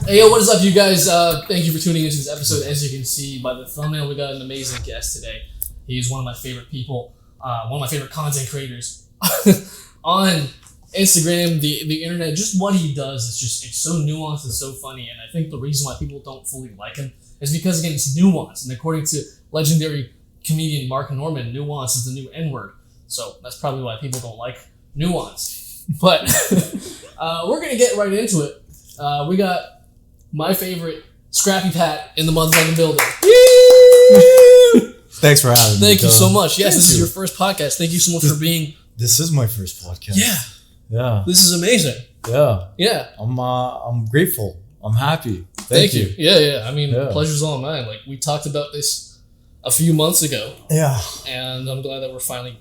Hey, yo, what is up, you guys? Thank you for tuning into this episode. As you can see by the thumbnail, we got an amazing guest today. He's one of my favorite people, one of my favorite content creators on Instagram, the internet. Just what he does it's so nuanced and so funny. And I think the reason why people don't fully like him is because, again, it's nuanced. And according to legendary comedian Mark Norman, nuance is the new N-word. So that's probably why people don't like nuance. But we're going to get right into it. We got my favorite Scrappy Pat in the motherfucking building. Thanks for having me. Thank you so much. Yes, this is your first podcast. Thank you so much for being. This is my first podcast. Yeah. This is amazing. Yeah. I'm grateful. I'm happy. Thank you. Yeah. I mean, pleasure's all mine. Like, we talked about this a few months ago. Yeah. And I'm glad that we're finally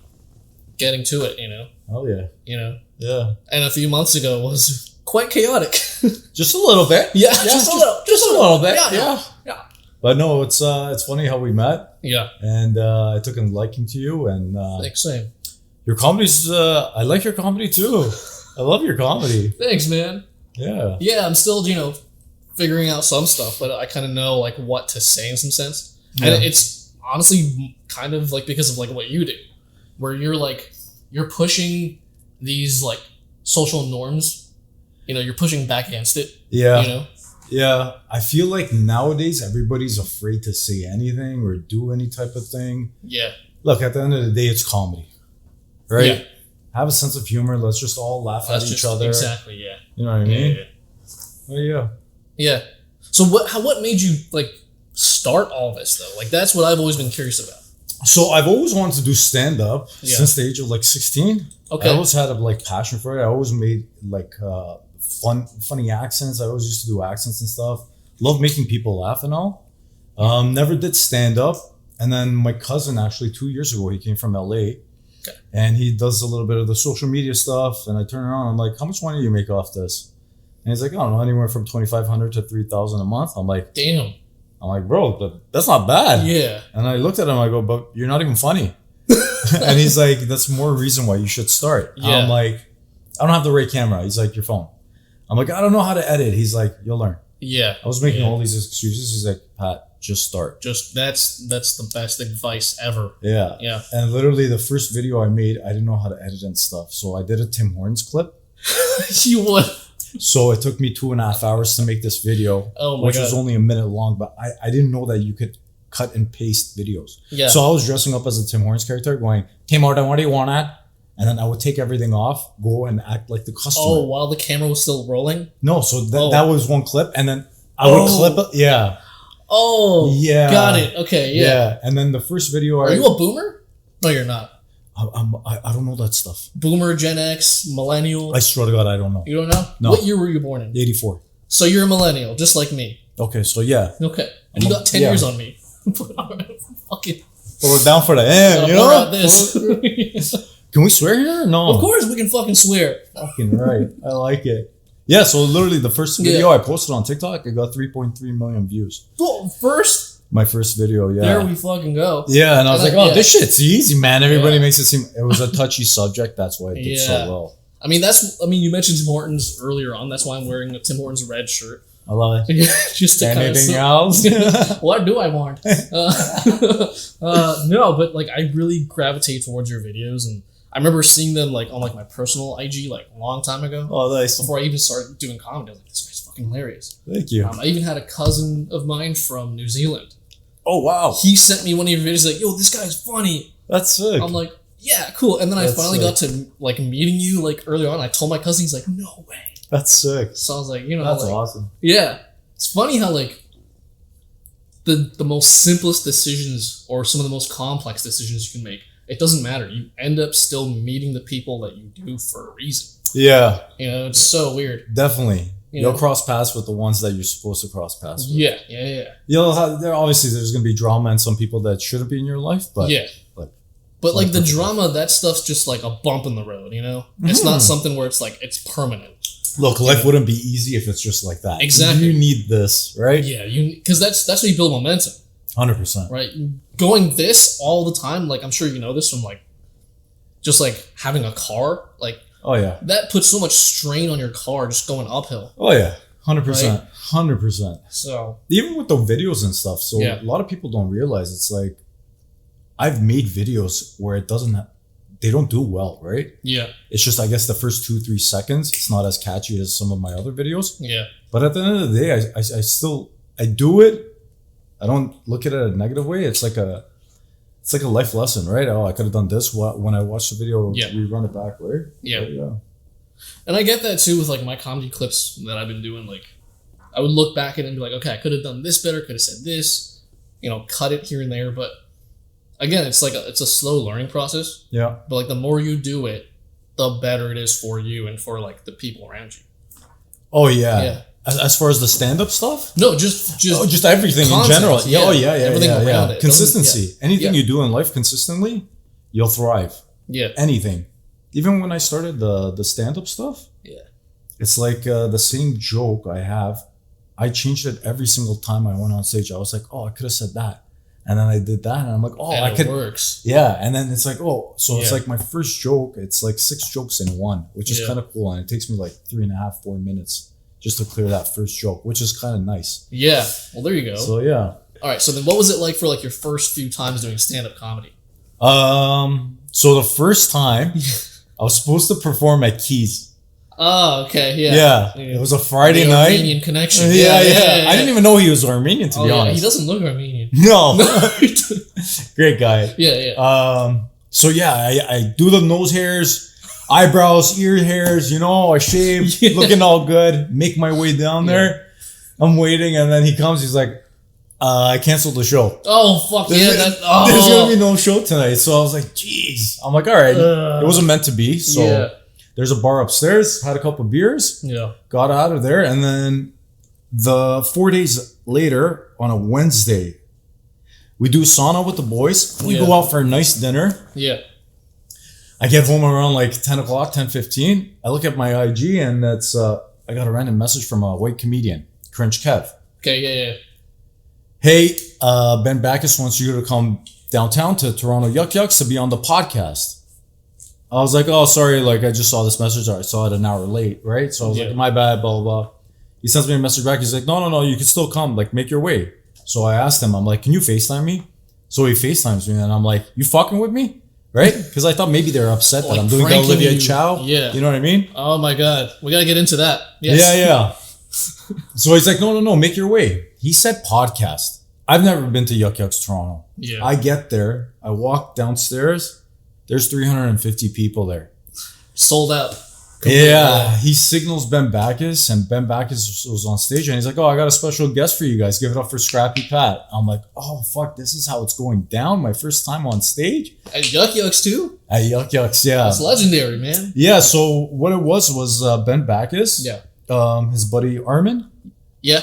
getting to it, you know? Oh, yeah. You know? Yeah. And a few months ago was quite chaotic. Just a little bit. Yeah, just a little bit. Yeah. But no, it's funny how we met. Yeah. And I took a liking to you, and thanks, same. Your comedy's I like your comedy too. I love your comedy. Thanks, man. Yeah. Yeah, I'm still, figuring out some stuff, but I kind of know like what to say in some sense. Yeah. And it's honestly kind of like because of like what you do, where you're pushing these like social norms. You're pushing back against it. Yeah. Yeah. I feel like nowadays everybody's afraid to say anything or do any type of thing. Yeah. Look, at the end of the day, it's comedy. Right? Yeah. Have a sense of humor. Let's just all laugh at each other. Exactly, yeah. You know what I mean? Yeah. Oh, yeah. So what made you like start all this though? Like that's what I've always been curious about. So I've always wanted to do stand-up since the age of like 16. Okay. I always had a like passion for it. I always made like funny accents. I always used to do accents and stuff. Love making people laugh and all. Never did stand-up. And then my cousin actually 2 years ago, he came from LA. Okay. And he does a little bit of the social media stuff. And I turn around, I'm like, how much money do you make off this? And he's like, I don't know, anywhere from $2,500 to $3,000 a month. I'm like, damn. I'm like, bro, that's not bad. Yeah. And I looked at him, I go, but you're not even funny. And he's like, that's more reason why you should start. Yeah. I'm like, I don't have the right camera. He's like, your phone. I'm like, I don't know how to edit. He's like, you'll learn. Yeah. I was making all these excuses. He's like, Pat, just start. That's the best advice ever. Yeah. Yeah. And literally the first video I made, I didn't know how to edit and stuff. So I did a Tim Hortons clip. You would. So it took me 2.5 hours to make this video, which was only a minute long, but I didn't know that you could cut and paste videos. Yeah. So I was dressing up as a Tim Hortons character going, Tim Hortons, what do you want at? And then I would take everything off, go and act like the customer. Oh, while the camera was still rolling? No, so that was one clip, and then I would clip it. Yeah. Oh, yeah. Got it. Okay, yeah. And then the first video... Are you a boomer? No, you're not. I don't know that stuff. Boomer, Gen X, millennial? I swear to God, I don't know. You don't know? No. What year were you born in? 84. So you're a millennial, just like me. Okay, so yeah. Okay. And you got 10 years on me. Fucking... So we're down for the end, you know? This. Can we swear here or no? Of course we can fucking swear. Fucking right. I like it. Yeah, so literally the first video I posted on TikTok, it got 3.3 million views. Oh, first? My first video, yeah. There we fucking go. Yeah, and I was like, this shit's easy, man. Everybody makes it seem... It was a touchy subject. That's why it did so well. I mean, you mentioned Tim Hortons earlier on. That's why I'm wearing a Tim Hortons red shirt. I love it. Just to anything else? What do I want? No, but like I really gravitate towards your videos, and I remember seeing them like on like my personal IG like a long time ago. Oh, nice. Before I even started doing comedy, I was like, this guy's fucking hilarious. Thank you. I even had a cousin of mine from New Zealand. Oh, wow. He sent me one of your videos like, yo, this guy's funny. That's sick. I'm like, yeah, cool. And then I finally got to like meeting you like earlier on. I told my cousin, he's like, no way. That's sick. So I was like, that's awesome. Yeah. It's funny how like the most simplest decisions or some of the most complex decisions you can make, it doesn't matter. You end up still meeting the people that you do for a reason. Yeah. It's so weird. Definitely. You'll cross paths with the ones that you're supposed to cross paths with. Yeah. Obviously there's going to be drama and some people that shouldn't be in your life, but But like the drama, that stuff's just like a bump in the road, It's not something where it's like it's permanent. Look, life wouldn't be easy if it's just like that. Exactly. You need this, right? Yeah, because that's how you build momentum. 100%. Right? Going this all the time, like I'm sure you know this from like just like having a car, like oh yeah, that puts so much strain on your car just going uphill. Oh yeah. 100%. 100%. So even with the videos and stuff. So Yeah. a lot of people don't realize it's like I've made videos where they don't do well, right? yeah, It's just, I guess, the first 2-3 seconds, it's not as catchy as some of my other videos. yeah, But at the end of the day, I do it. I don't look at it a negative way. It's like a life lesson, right? Oh, I could have done this when I watched the video. Yeah. We run it back, right? yeah. But yeah. And I get that too with like my comedy clips that I've been doing. Like, I would look back at it and be like, okay, I could have done this better. Could have said this. Cut it here and there. But again, it's like it's a slow learning process. Yeah. But like the more you do it, the better it is for you and for like the people around you. Oh yeah. Yeah. As far as the stand-up stuff? No, just Everything content, in general. yeah. Oh yeah, Everything around it. Consistency. Anything Yeah. you do in life consistently, you'll thrive. yeah, Anything. Even when I started the stand-up stuff, yeah, it's like the same joke I have. I changed it every single time I went on stage. I was like, oh, I could have said that. And then I did that, and I'm like, oh, and I could. it works. Yeah, and then it's like, oh, so it's Yeah. like my first joke. It's like 6 jokes in one, which is Yeah. kind of cool, and it takes me like 3.5-4 minutes just to clear that first joke, which is kind of nice. Yeah. Well, there you go. So yeah. All right. So then, what was it like for like your first few times doing stand-up comedy? So the first time I was supposed to perform at Keys. Oh, okay. Yeah. Yeah. It was a Friday The night. Armenian connection. Yeah. I didn't even know he was Armenian, to be Yeah. honest. He doesn't look Armenian. No. Great guy. Yeah. So yeah, I do the nose hairs, eyebrows, ear hairs, I shave, Yeah. looking all good, make my way down there. I'm waiting, and then he comes, he's like, I canceled the show. Oh fuck yeah! There's gonna be no show tonight. So I was like, jeez. I'm like, all right. It wasn't meant to be. So Yeah. there's a bar upstairs, had a couple beers, Yeah. got out of there, and then the 4 days later, on a Wednesday, we do sauna with the boys. We Yeah. go out for a nice dinner. Yeah. I get home around like 10 o'clock, 10:15. I look at my IG, and that's I got a random message from a white comedian, Cringe Kev. Okay. Yeah. Hey, Ben Backus wants you to come downtown to Toronto Yuck Yucks to be on the podcast. I was like, oh, sorry, like I just saw this message, or I saw it an hour late, right? So I was Yeah. like, my bad, blah, blah, blah. He sends me a message back. He's like, no, you can still come, like make your way. So I asked him, I'm like, can you FaceTime me? So he FaceTimes me, and I'm like, you fucking with me? Right? Because I thought maybe they're upset that Like I'm doing the pranking Olivia you. Chow. Yeah. You know what I mean? Oh my god, we gotta get into that. Yes. Yeah. So he's like, no, make your way. He said podcast. I've never been to Yuck Yucks Toronto. Yeah. I get there. I walk downstairs. There's 350 people there. Sold out. Yeah. He signals Ben Backus, and Ben Backus was on stage, and he's like, oh, I got a special guest for you guys. Give it up for Scrappy Pat. I'm like, oh, fuck, this is how it's going down. My first time on stage. And Yuck Yucks too. At Yuck Yucks, yeah. That's legendary, man. Yeah, so what it was Ben Backus, Yeah. his buddy Armin, Yeah.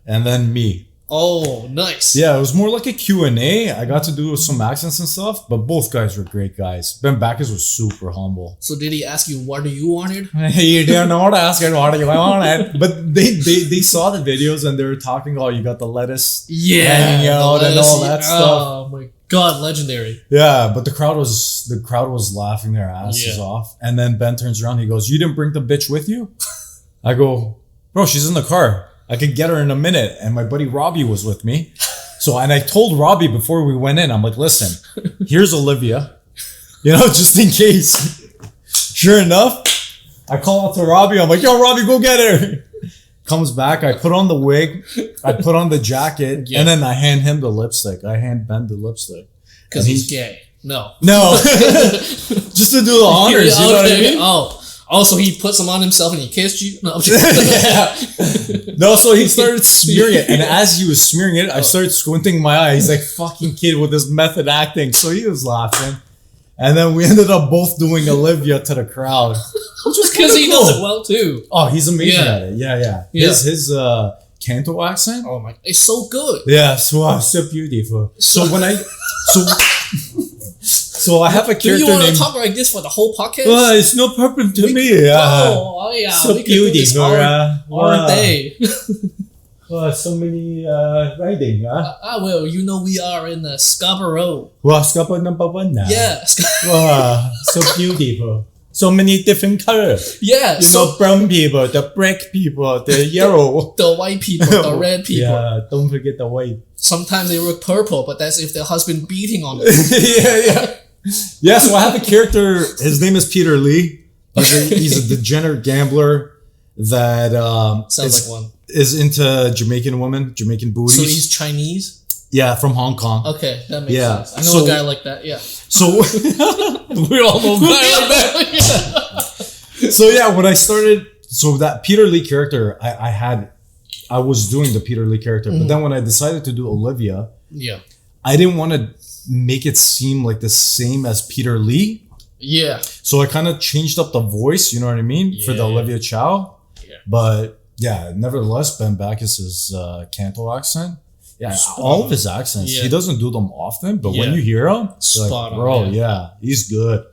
and then me. Oh, nice. Yeah, it was more like a Q&A. I got to do some accents and stuff, but both guys were great guys. Ben Backus was super humble. So did he ask you what do you wanted? You didn't know what to ask, what you wanted. But they saw the videos, and they were talking, oh, you got the lettuce hanging out the and all that lettuce. stuff. Oh my god, legendary. Yeah, but the crowd was laughing their asses off. And then Ben turns around, he goes, you didn't bring the bitch with you? I go, bro, she's in the car. I could get her in a minute. And my buddy Robbie was with me. And I told Robbie before we went in, I'm like, listen, here's Olivia, just in case. Sure enough, I call out to Robbie. I'm like, yo, Robbie, go get her. Comes back. I put on the wig. I put on the jacket. Yeah. And then I hand him the lipstick. I hand Ben the lipstick. Because he's gay. No. Just to do the honors. You know what I mean? Oh, so he put some on himself and he kissed you? No, I'm just Yeah. No, so he started smearing it. And as he was smearing it, I started squinting my eye. He's like, fucking kid with his method acting. So he was laughing. And then we ended up both doing Olivia to the crowd. Which was because he does it well too. Oh, he's amazing at it. Yeah. His Canto accent. Oh my, it's so good. Yeah, so beautiful. So when So I have a character Do you want named... to talk like this for the whole podcast? Well, it's no problem to me. Oh yeah. So we can do this beautiful. all day. So many writing. Well, we are in the Scarborough. Wow, Scarborough number 1 now. Yeah. Wow, so beautiful. so many different colors. Yeah. You know, brown people, the black people, the yellow. The white people, the red people. Yeah, don't forget the white. Sometimes they look purple, but that's if their husband beating on them. yeah. Yeah, so I have a character, his name is Peter Lee. He's a degenerate gambler that Sounds like one. Is into Jamaican women, Jamaican booties. So he's Chinese? Yeah, from Hong Kong. Okay, that makes sense. I know a guy like that, yeah. So we all know a guy like that. So yeah, when I started, so that Peter Lee character, I was doing the Peter Lee character, but then when I decided to do Olivia, I didn't want to make it seem like the same as Peter Lee. Yeah. So I kind of changed up the voice, you know what I mean, for the Olivia Chow. Yeah. But yeah, nevertheless, Ben Backus's Canto accent. Yeah, all of his accents. He doesn't do them often, but when you hear him, you're like, bro, he's good.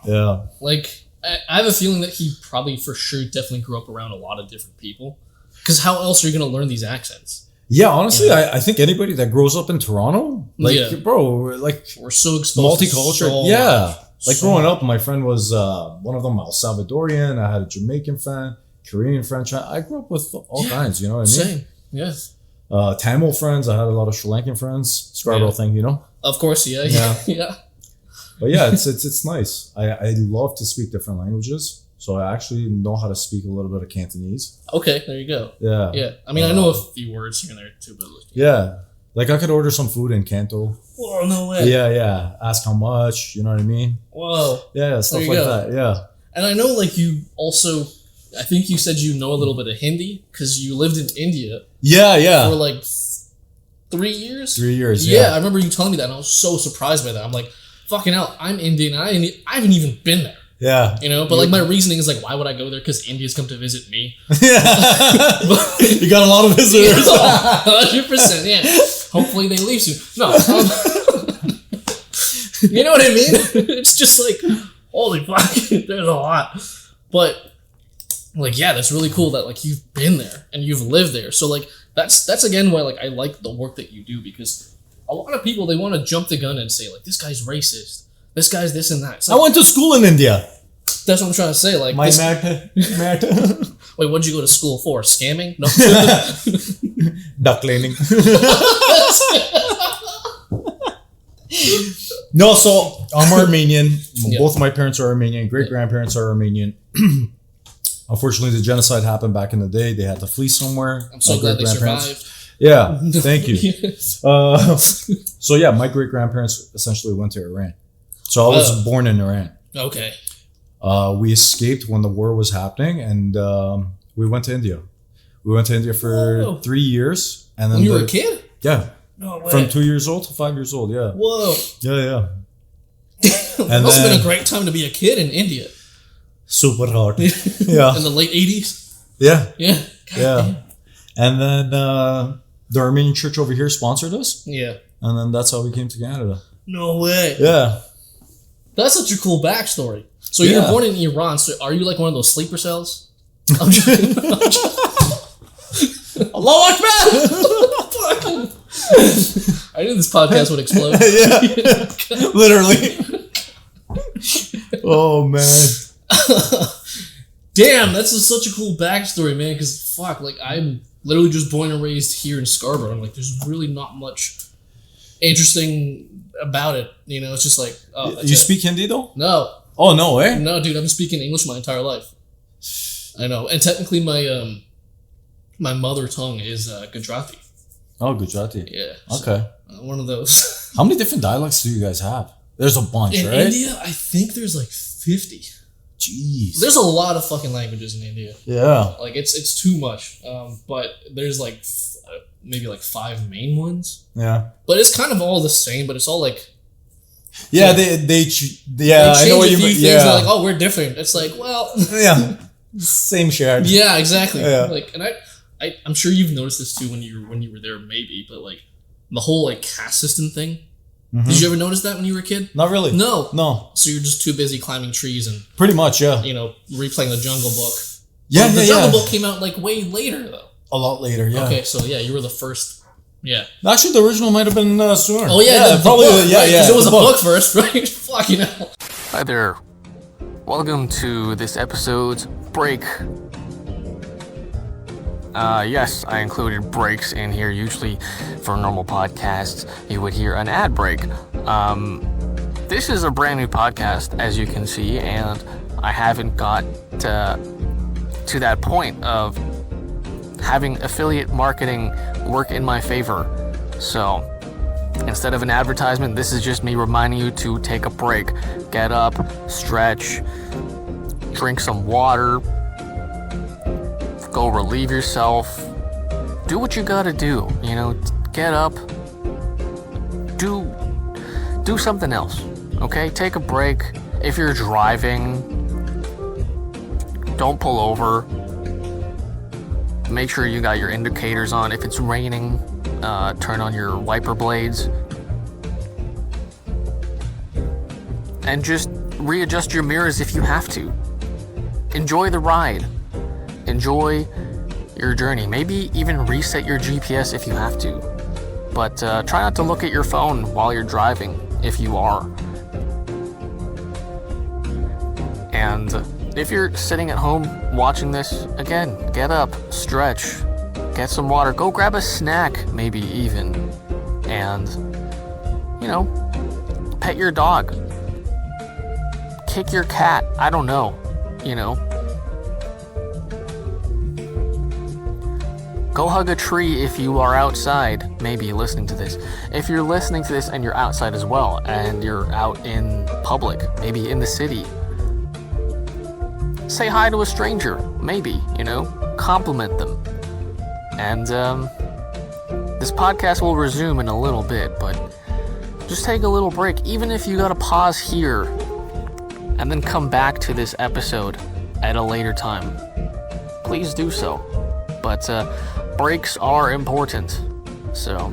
Yeah. Like, I have a feeling that he probably for sure definitely grew up around a lot of different people. Because how else are you going to learn these accents? Yeah, honestly, I think anybody that grows up in Toronto, like, bro, like, we're so exposed multicultural. Like growing up, my friend was one of them, El Salvadorian. I had a Jamaican friend, Korean friend. I grew up with all kinds, you know what I mean? Same, yeah. Tamil friends. I had a lot of Sri Lankan friends. Scrabble thing, you know. Of course, yeah. But yeah, it's nice. I love to speak different languages, so I actually know how to speak a little bit of Cantonese. Okay, there you go. Yeah. I mean, I know a few words here and there too, but yeah, like I could order some food in Canto. Whoa, no way. Yeah. Ask how much. You know what I mean? Whoa. Yeah, stuff like that. Yeah. And I know, like, you also, I think you said you know a little bit of Hindi because you lived in India. Yeah. For like 3 years? 3 years, yeah. I remember you telling me that, and I was so surprised by that. I'm like, fucking hell, I'm Indian, and I haven't even been there. Yeah. You know, but like my reasoning is like, why would I go there? Because India's come to visit me. You got a lot of visitors. 100%, yeah. Hopefully they leave soon. No. You know what I mean? It's just like, holy fuck, there's a lot. But like, yeah, that's really cool that like you've been there and you've lived there. So like that's again why like I like the work that you do, because a lot of people, they want to jump the gun and say like, this guy's racist, this guy's this and that. Like, I went to school in India. That's what I'm trying to say. Like, my wait, what'd you go to school for? Scamming? No. Duck cleaning. No, so I'm Armenian. Both of my parents are Armenian. Great grandparents are Armenian. Unfortunately, the genocide happened back in the day. They had to flee somewhere. I'm so glad they survived. Yeah, thank you. So yeah, my great grandparents essentially went to Iran. So I was born in Iran. Okay. We escaped when the war was happening, and we went to India. We went to India for 3 years, and then when you were a kid. Yeah. No way. From 2 years old to 5 years old. Yeah. Whoa. Yeah. It must have been a great time to be a kid in India. Super hard. Yeah. In the late 80s. Yeah. Yeah. God. And then the Armenian church over here sponsored us. Yeah. And then that's how we came to Canada. No way. Yeah. That's such a cool backstory. So you were born in Iran. So are you like one of those sleeper cells? Allahu Akbar! I knew this podcast would explode. Yeah. Literally. Oh, man. Damn, that's such a cool backstory, man. Because, fuck, like, I'm literally just born and raised here in Scarborough. I'm like, there's really not much interesting about it. You know, it's just like... Oh, you speak Hindi, though? No. Oh, no, eh? No, dude, I've been speaking English my entire life. I know. And technically, my mother tongue is Gujarati. Oh, Gujarati. Yeah. Okay. So, one of those. How many different dialects do you guys have? There's a bunch, in right? In India, I think there's like 50. Jeez. There's a lot of fucking languages in India. Yeah. Like, it's too much. But there's like maybe like 5 main ones. Yeah. But it's kind of all the same, but it's all like... Yeah, like, they I know what you mean. Yeah. They're like, oh, we're different. It's like, well... Yeah. Same shit. Yeah, exactly. Yeah. Like, and I'm sure you've noticed this too when you were there, maybe, but like the whole like caste system thing. Mm-hmm. Did you ever notice that when you were a kid? Not really. No. So you're just too busy climbing trees and pretty much, yeah. You know, replaying the Jungle Book. Yeah, the Jungle Book came out like way later though. A lot later, yeah. Okay, so yeah, you were the first. Yeah. Actually, the original might have been sooner. Oh yeah, probably. Book, yeah, right? yeah. Because it was a book first, right? Fucking hell. Hi there. Welcome to this episode's break. Yes, I included breaks in here. Usually for normal podcasts, you would hear an ad break. This is a brand new podcast, as you can see, and I haven't got to that point of having affiliate marketing work in my favor. So instead of an advertisement, this is just me reminding you to take a break. Get up, stretch, drink some water, go relieve yourself. Do what you gotta do, get up, do something else, okay? Take a break. If you're driving, don't pull over. Make sure you got your indicators on. If it's raining, turn on your wiper blades. And just readjust your mirrors if you have to. Enjoy the ride. Enjoy your journey. Maybe even reset your GPS if you have to. But try not to look at your phone while you're driving, if you are. And if you're sitting at home watching this, again, get up, stretch, get some water, go grab a snack, maybe even, and, pet your dog, kick your cat, I don't know, Go hug a tree if you are outside, maybe listening to this. If you're listening to this and you're outside as well, and you're out in public, maybe in the city, say hi to a stranger, maybe, compliment them. And this podcast will resume in a little bit, but just take a little break, even if you gotta pause here and then come back to this episode at a later time. Please do so. But breaks are important. So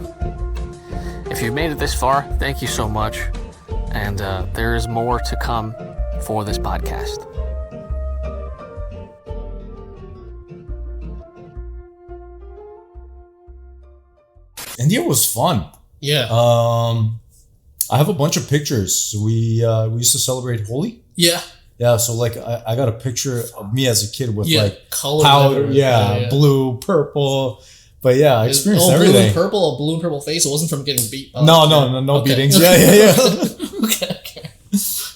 if you've made it this far, thank you so much. And there is more to come for this podcast. India was fun. Yeah. I have a bunch of pictures. We used to celebrate Holi. Yeah. Yeah, so I got a picture of me as a kid with color powder, blue, purple. But yeah, I experienced everything. Blue and purple face. It wasn't from getting beat. No beatings. Yeah. Okay.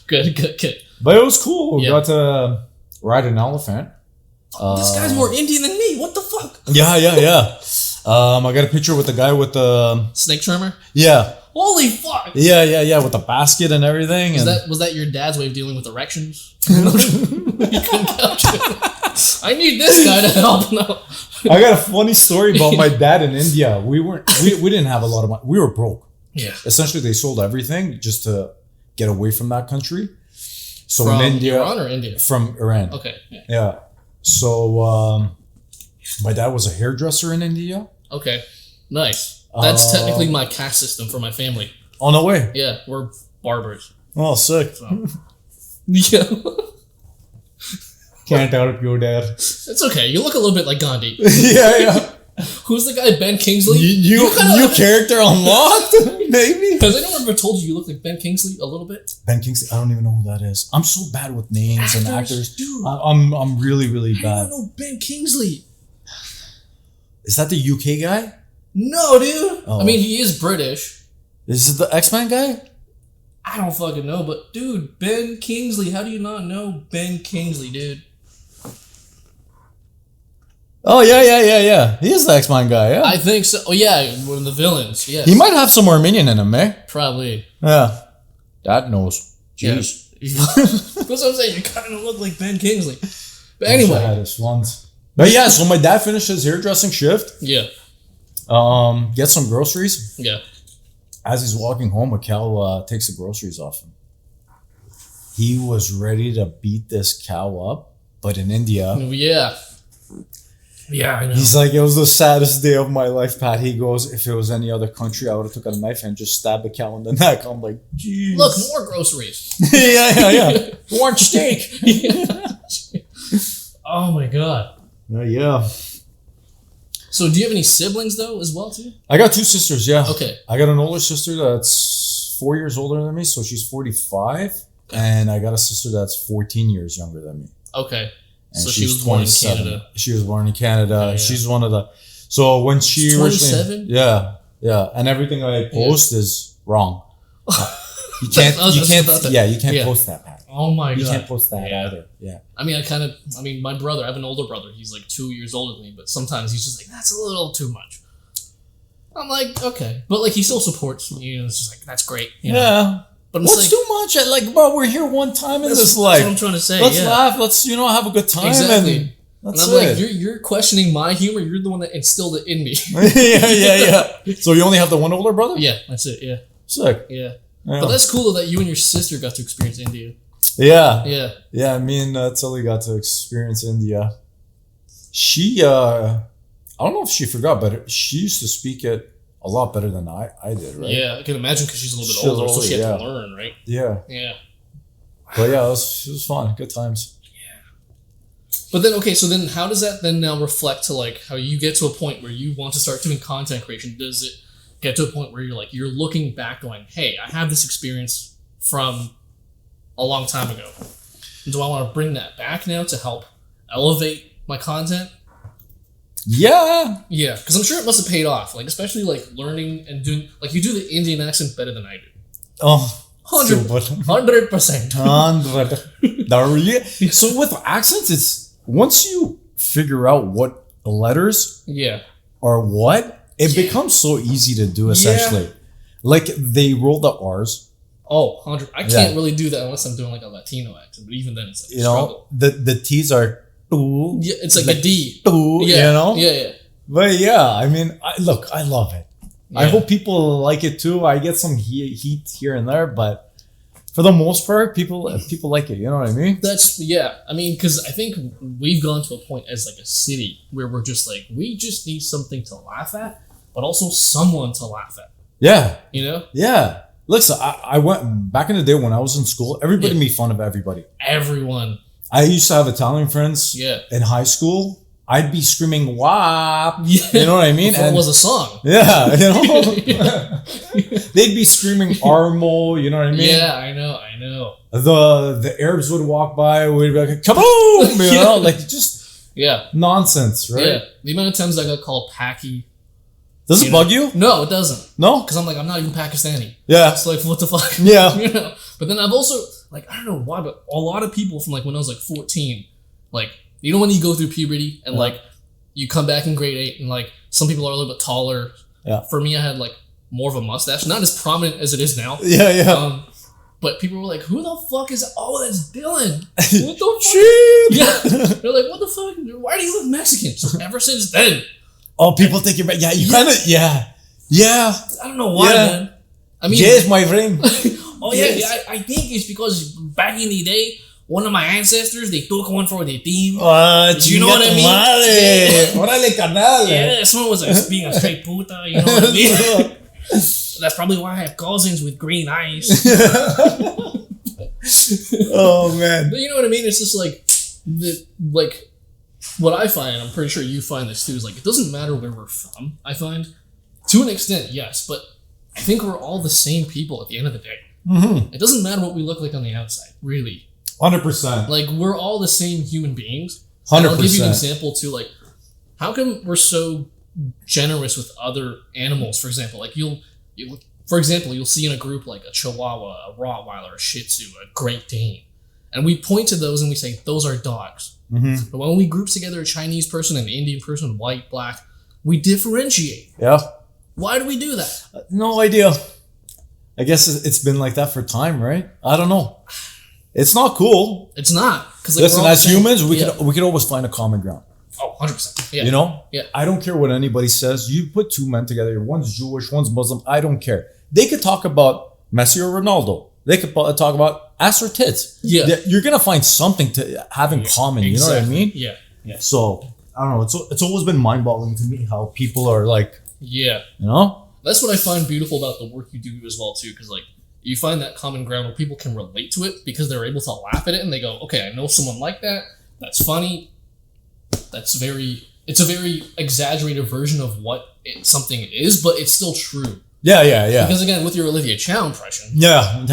Good. But it was cool. We got to ride an elephant. This guy's more Indian than me. What the fuck? Yeah. I got a picture with the guy with the snake charmer. Yeah. Holy fuck! Yeah, with the basket and everything. Was that your dad's way of dealing with erections? You couldn't capture it. I need this guy to help. No. I got a funny story about my dad in India. We didn't have a lot of money. We were broke. Yeah. Essentially, they sold everything just to get away from that country. So from in India, Iran or India? From Iran. Okay. Yeah. So my dad was a hairdresser in India. Okay. Nice. That's technically my caste system for my family. Oh, no way. Yeah, we're barbers. Oh, sick. So. Yeah. Can't out your dad. It's okay. You look a little bit like Gandhi. Yeah. Who's the guy? Ben Kingsley? You character unlocked? Maybe? Because I never told you look like Ben Kingsley a little bit. Ben Kingsley? I don't even know who that is. I'm so bad with names and actors. Dude. I'm really, really bad. I don't know Ben Kingsley. Is that the UK guy? No, dude. Oh. I mean, he is British. Is it the X-Men guy? I don't fucking know, but dude, Ben Kingsley. How do you not know Ben Kingsley, dude? Oh, yeah. He is the X-Men guy, yeah. I think so. Oh, yeah, one of the villains, yes. He might have some Armenian in him, eh? Probably. Yeah. Dad knows. Jeez. Yeah. That's what I'm saying. You kind of look like Ben Kingsley. But anyway. I had this once. But yeah, so my dad finished his hairdressing shift. Yeah. Get some groceries. Yeah. As he's walking home, a cow takes the groceries off him. He was ready to beat this cow up, but in India... Yeah. Yeah, I know. He's like, it was the saddest day of my life, Pat. He goes, if it was any other country, I would have took a knife and just stabbed the cow in the neck. I'm like, jeez. Look, more groceries. Yeah. Orange steak. Oh my god. Yeah. So do you have any siblings though as well too? I got two sisters, yeah. Okay. I got an older sister that's 4 years older than me, so she's 45. and I got a sister that's 14 years younger than me. Okay. And So she was born in Canada. She was born in Canada. Oh, yeah. She's one of the. So when she 27? yeah, and everything I post is wrong. You can't post that, Pat. Oh my god. You can't post that either. Yeah. I mean, my brother, I have an older brother. He's like 2 years older than me, but sometimes he's just like, that's a little too much. I'm like, okay. But like, he still supports me. You know, it's just like, that's great. You know? Yeah. But what's too much? Bro, we're here one time in this life. That's what I'm trying to say. Let's laugh. Let's, have a good time. Exactly. And I'm like, you're questioning my humor. You're the one that instilled it in me. yeah. So you only have the one older brother? Yeah, that's it. Yeah. Sick. Yeah. But that's cool though that you and your sister got to experience India. Yeah. Yeah, me and Tilly got to experience India. She, I don't know if she forgot, but she used to speak it a lot better than I did, right? Yeah, I can imagine because she's a little bit older, so she had to learn, right? Yeah. Yeah. But yeah, it was fun. Good times. Yeah. But then, okay, so then how does that then now reflect to like how you get to a point where you want to start doing content creation? Does it get to a point where you're looking back going, hey, I have this experience from a long time ago. Do I want to bring that back now to help elevate my content? Yeah. Yeah, because I'm sure it must have paid off. Like, especially like learning and doing, like you do the Indian accent better than I do. Oh, 100%. 100%. So with accents, it's once you figure out what letters are what, it becomes so easy to do essentially. Yeah. Like they roll the R's. Oh, 100. I can't really do that unless I'm doing like a Latino accent. But even then, it's like struggle. The T's are. Yeah, it's like a D. Yeah. Yeah. But yeah, I mean, I love it. Yeah. I hope people like it too. I get some heat here and there, but for the most part, people like it. You know what I mean? I mean, because I think we've gone to a point as like a city where we're just like, we just need something to laugh at, but also someone to laugh at. Yeah. You know? Yeah. Listen, I went back in the day when I was in school. Everybody made fun of everybody. Everyone. I used to have Italian friends in high school. I'd be screaming "WAP!" You know what I mean? And it was a song. Yeah, they'd be screaming "Armo." You know what I mean? Yeah, I know. The Arabs would walk by. We'd be like "Kaboom!" You know, like just nonsense, right? Yeah. The amount of times I got called Paki. Does it bug you? No, it doesn't. No, because I'm like, I'm not even Pakistani. Yeah, it's like, what the fuck? Yeah, you know. But then I've also like, I don't know why, but a lot of people from like when I was like 14, like, you know when you go through puberty and like you come back in grade 8 and like some people are a little bit taller. Yeah. For me, I had like more of a mustache, not as prominent as it is now. Yeah. But people were like, "Who the fuck is? Oh, that's Dylan. What the fuck?" Yeah. They're like, "What the fuck? Why do you look Mexican?" So ever since then. Oh, people think you're you kind of yeah. I don't know why, man. I mean, yes, my friend. I think it's because back in the day, one of my ancestors, they took one for the team. You know what I mean? Órale, carnal. Yeah, someone was like being a straight puta, you know what I mean? That's probably why I have cousins with green eyes. Oh, man. But you know what I mean? It's just like, what I find, I'm pretty sure you find this too, is like, it doesn't matter where we're from, I find. To an extent, yes, but I think we're all the same people at the end of the day. Mm-hmm. It doesn't matter what we look like on the outside, really. 100%. Like, we're all the same human beings. 100%. And I'll give you an example too, like, how come we're so generous with other animals, for example? Like, you'll see in a group like a Chihuahua, a Rottweiler, a Shih Tzu, a Great Dane. And we point to those and we say, those are dogs. Mm-hmm. But when we group together a Chinese person, an Indian person, white, black, we differentiate. Yeah. Why do we do that? No idea. I guess it's been like that for time, right? I don't know. It's not cool. It's not. Like, listen, as humans, we could always find a common ground. Oh, 100%. Yeah. You know? Yeah. I don't care what anybody says. You put two men together. One's Jewish, one's Muslim. I don't care. They could talk about Messi or Ronaldo. They could talk about ass or tits. Yeah. You're going to find something to have in common. Exactly. You know what I mean? Yeah. So, I don't know. It's always been mind-boggling to me how people are like... Yeah. You know? That's what I find beautiful about the work you do as well, too. Because, like, you find that common ground where people can relate to it because they're able to laugh at it and they go, okay, I know someone like that. That's funny. It's a very exaggerated version of what something is, but it's still true. Yeah. Because again, with your Olivia Chow impression. Yeah.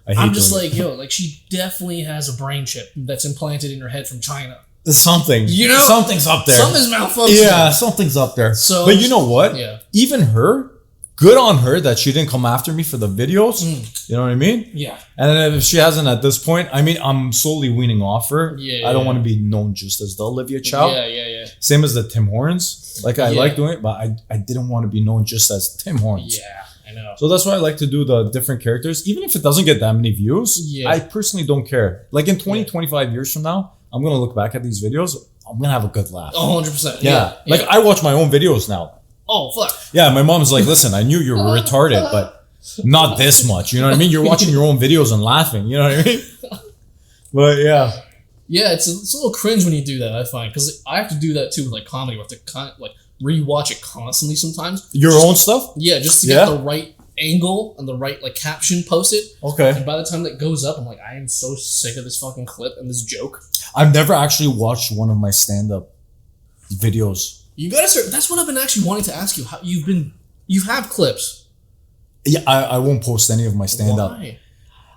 I'm just like, yo, like she definitely has a brain chip that's implanted in her head from China. Something. You know? Something's up there. Something's malfunctioning. Yeah, something's up there. So, but you know what? Yeah. Even her, good on her that she didn't come after me for the videos. You know what I mean? Yeah. And then if she hasn't at this point, I mean, I'm slowly weaning off her. Yeah. I don't want to be known just as the Olivia Chow. Yeah. Same as the Tim Hortons. Like, I like doing it, but I didn't want to be known just as Tim Hortons. Yeah, I know. So that's why I like to do the different characters. Even if it doesn't get that many views, I personally don't care. Like, in 20, 25 years from now, I'm going to look back at these videos. I'm going to have a good laugh. 100%. Yeah. Like, I watch my own videos now. Oh, fuck. Yeah, my mom's like, listen, I knew you were retarded, but not this much. You know what I mean? You're watching your own videos and laughing. You know what I mean? But yeah. Yeah, it's a little cringe when you do that, I find. Because I have to do that too with like comedy. Where I have to like rewatch it constantly sometimes. Your own stuff? Yeah, just to get the right angle and the right like caption posted. Okay. And by the time that goes up, I'm like, I am so sick of this fucking clip and this joke. I've never actually watched one of my stand-up videos. You gotta start. That's what I've been actually wanting to ask you. How you have clips. Yeah, I won't post any of my stand-up. Why?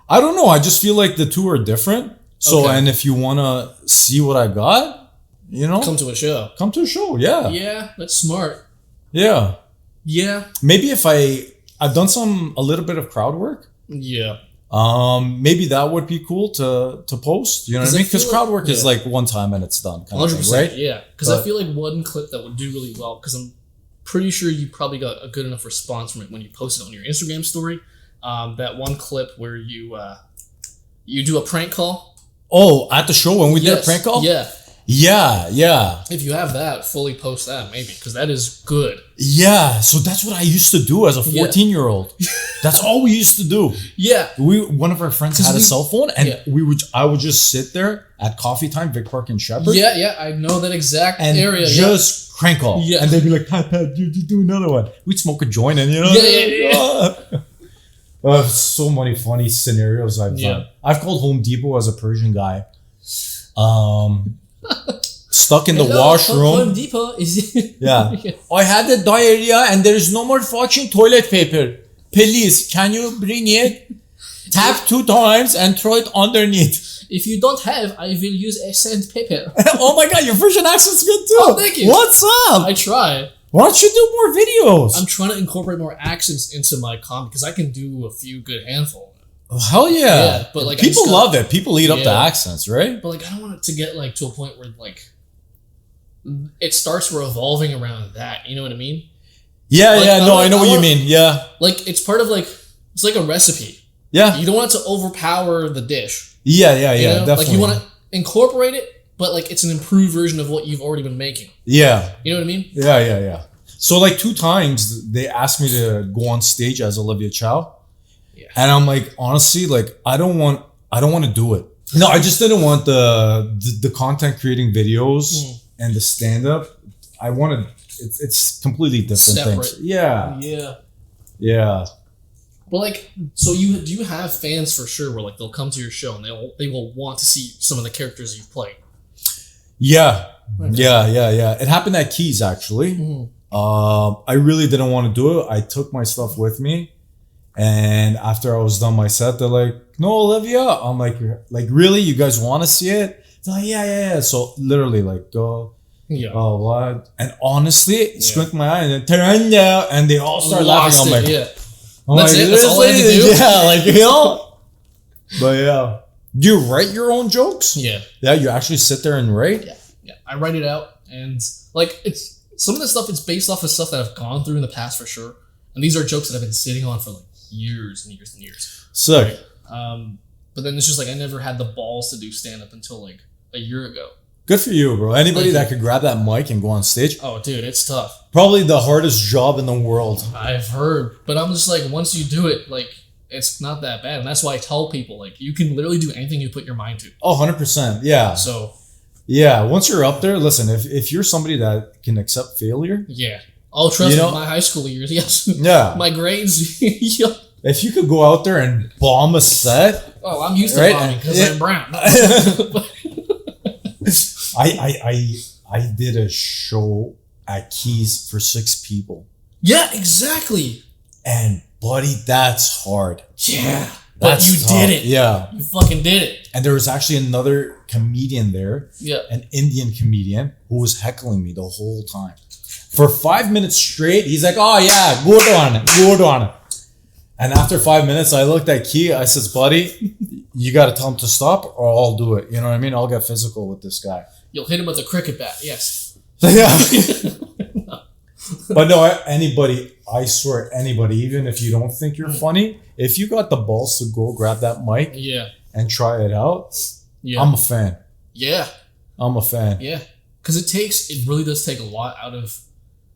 I don't know. I just feel like the two are different. So, Okay. and if you want to see what I got, you know, Come to a show. come to a show. Yeah. Yeah, that's smart. Yeah. Yeah. Maybe if I've done a little bit of crowd work. Yeah. Maybe that would be cool to post. You know what I mean? Because crowd work is like one time and it's done. 100%. Right? Yeah. Because I feel like one clip that would do really well, because I'm pretty sure you probably got a good enough response from it when you posted it on your Instagram story. That one clip where you do a prank call. Oh, at the show when we did a prank call? Yeah. Yeah. If you have that, fully post that maybe, because that is good. Yeah. So that's what I used to do as a 14-year-old. That's all we used to do. Yeah. One of our friends had a cell phone, and I would just sit there at coffee time, Vic Park and Shepherd. Yeah. I know that exact and area. Just crank call. Yeah. And they'd be like, Pat, you do another one. We'd smoke a joint and, you know. Yeah. So many funny scenarios I've done. I've called Home Depot as a Persian guy. Stuck in the washroom. Home Depot is Yeah. I had a diarrhea and there is no more fucking toilet paper. Please, can you bring it? Tap 2 times and throw it underneath. If you don't have, I will use a sandpaper. Oh my god, your Persian accent's good too. Oh, thank you. What's up? I try. Why don't you do more videos? I'm trying to incorporate more accents into my comedy because I can do a few good handful. Oh, hell yeah. Yeah, but like people love it. People eat up the accents, right? But like I don't want it to get like to a point where like it starts revolving around that. You know what I mean? Yeah, like, I know what you mean. Yeah. Like it's part of like it's like a recipe. Yeah. You don't want it to overpower the dish. Yeah, you know? definitely. Like you want to incorporate it, but like it's an improved version of what you've already been making. Yeah. You know what I mean? Yeah. So like 2 times they asked me to go on stage as Olivia Chow. Yeah. And I'm like, honestly, like I don't want to do it. No, I just didn't want the content creating videos and the stand up. I wanted it's completely different Separate. things. Yeah. Yeah. But like, so do you have fans for sure where like they'll come to your show and they will want to see some of the characters you've played? Yeah. Okay. Yeah. It happened at Keys actually. I really didn't want to do it. I took my stuff with me, and after I was done my set, they're like, "No, Olivia." I'm like, really? You guys want to see it? They're like, yeah. So literally, like, go. Yeah. Oh, what? And honestly, squint my eye and then turn down, and they all start laughing. I'm like, that's it. That's all I had to do. Yeah, like, you know. But yeah, do you write your own jokes? Yeah. Yeah, you actually sit there and write. Yeah. I write it out, and like it's some of the stuff. It's based off of stuff that I've gone through in the past for sure, and these are jokes that I've been sitting on for like years and years and years. Sick. Right? But then it's just like I never had the balls to do stand up until like a year ago. Good for you, bro. Anybody that could grab that mic and go on stage. Oh, dude, it's tough. Probably the hardest job in the world. I've heard. But I'm just like, once you do it, like, it's not that bad. And that's why I tell people, like, you can literally do anything you put your mind to. Oh, 100%. Yeah. So. Yeah. Once you're up there, listen, if you're somebody that can accept failure. Yeah. Oh, trust me, my high school years, yes. Yeah. My grades. Yeah. If you could go out there and bomb a set. Oh, I'm used to bombing because I'm brown. I did a show at Keys for 6 people. Yeah, exactly. And buddy, that's hard. Yeah. But you did it. Yeah. You fucking did it. And there was actually another comedian there, an Indian comedian, who was heckling me the whole time. For 5 minutes straight, he's like, oh yeah, good on. And after 5 minutes, I looked at Key, I says, buddy, you got to tell him to stop or I'll do it. You know what I mean? I'll get physical with this guy. You'll hit him with a cricket bat, yes. Yeah. But no, anybody, I swear, anybody, even if you don't think you're funny, if you got the balls to go grab that mic and try it out, I'm a fan. Yeah. I'm a fan. Yeah. Because it really does take a lot out of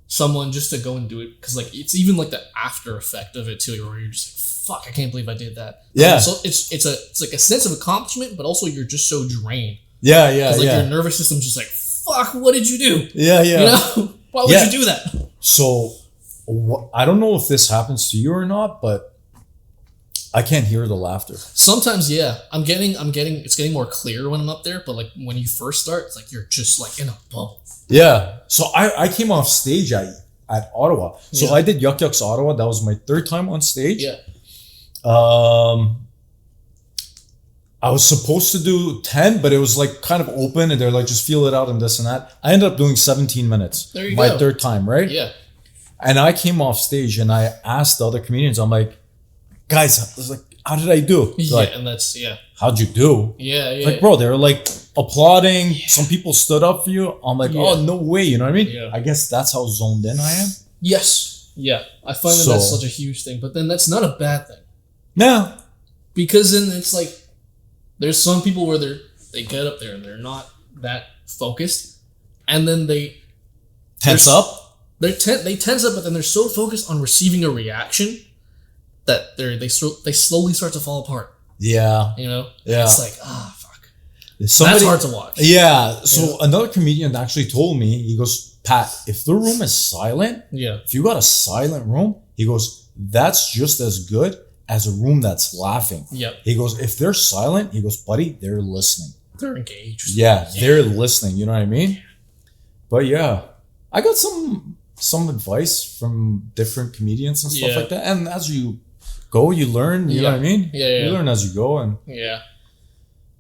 someone just to go and do it. Because like it's even like the after effect of it too, where you're just like, fuck, I can't believe I did that. Yeah. So it's like a sense of accomplishment, but also you're just so drained. Yeah. Because like your nervous system's just like, fuck, what did you do? Yeah. You know? Why would you do that? So I don't know if this happens to you or not, but I can't hear the laughter. Sometimes, yeah. It's getting more clear when I'm up there, but like when you first start, it's like you're just like in a bubble. Yeah. So I came off stage at Ottawa. So I did Yuck Yucks Ottawa. That was my third time on stage. Yeah. I was supposed to do 10, but it was like kind of open and they're like, just feel it out and this and that. I ended up doing 17 minutes. There you go. My third time, right? Yeah. And I came off stage and I asked the other comedians, I'm like, guys, I was like, how did I do? Yeah, like, and that's, how'd you do? Yeah. Like, bro, they were like applauding. Yeah. Some people stood up for you. I'm like, oh, no way. You know what I mean? Yeah. I guess that's how zoned in I am. Yes. Yeah. I find that that's such a huge thing. But then that's not a bad thing. No. Because then it's like, there's some people where they get up there and they're not that focused. And then they tense up. They tense up, but then they're so focused on receiving a reaction that they slowly start to fall apart. Yeah. You know? Yeah. It's like, fuck. That's hard to watch. Yeah. So another comedian actually told me, he goes, Pat, if the room is silent, if you got a silent room, he goes, that's just as good as a room that's laughing. Yep. He goes, if they're silent, he goes, buddy, they're listening. They're engaged. Yeah, they're listening. You know what I mean? But yeah, I got some advice from different comedians and stuff like that. And as you go, you learn. You know what I mean? Yeah. You learn as you go. And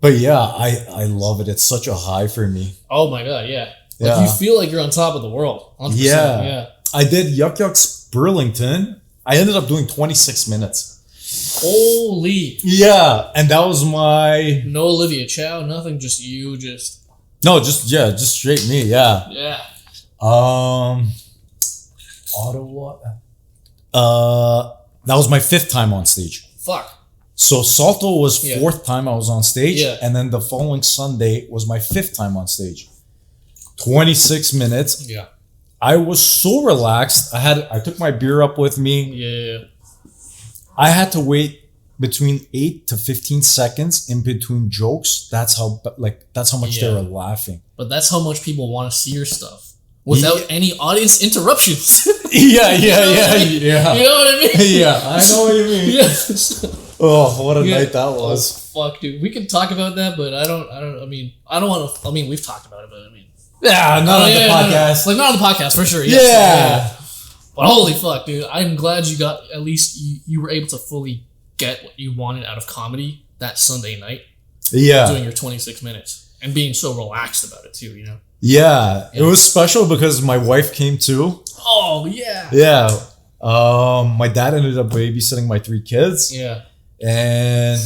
But yeah, I love it. It's such a high for me. Oh my God, yeah. Like you feel like you're on top of the world. 100%. Yeah. I did Yuck Yucks Burlington. I ended up doing 26 minutes. Holy. Yeah, and that was my... No Olivia Chow, nothing, just you, just... No, just straight me, yeah. Yeah. Ottawa... that was my 5th time on stage. Fuck. So Salto was 4th time I was on stage, and then the following Sunday was my 5th time on stage. 26 minutes. Yeah. I was so relaxed. I took my beer up with me. Yeah. I had to wait between 8 to 15 seconds in between jokes. That's how much they were laughing. But that's how much people want to see your stuff without any audience interruptions. Yeah. You know what I mean? Yeah, I know what you mean. Yes. Oh, what a night that was. Oh, fuck, dude. We can talk about that, but I don't want to, we've talked about it, but yeah, not on the podcast. Like, not on the podcast, for sure. Yes. Yeah. But holy fuck, dude. I'm glad you got, at least you were able to fully get what you wanted out of comedy that Sunday night. Yeah. Doing your 26 minutes. And being so relaxed about it, too, you know? Yeah. It was special because my wife came, too. Oh, yeah. Yeah. My dad ended up babysitting my 3 kids. Yeah. And...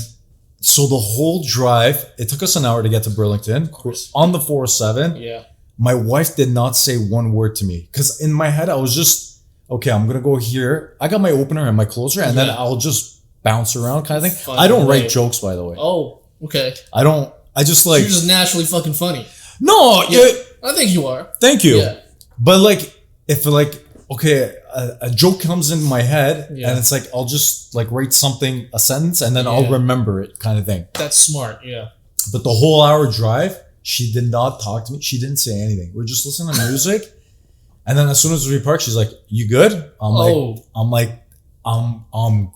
so the whole drive, it took us an hour to get to Burlington. On the 407. Yeah. My wife did not say one word to me. Because in my head, I was just, okay, I'm going to go here. I got my opener and my closer, and then I'll just bounce around kind of thing. I don't write jokes, by the way. Oh, okay. I just like... You're just naturally fucking funny. No. I think you are. Thank you. Yeah. But like, if like, okay, a joke comes in my head and it's like, I'll just like write something, a sentence, and then I'll remember it kind of thing. That's smart, yeah. But the whole hour drive, she did not talk to me. She didn't say anything. We're just listening to music. And then as soon as we park, she's like, you good? I'm like, I'm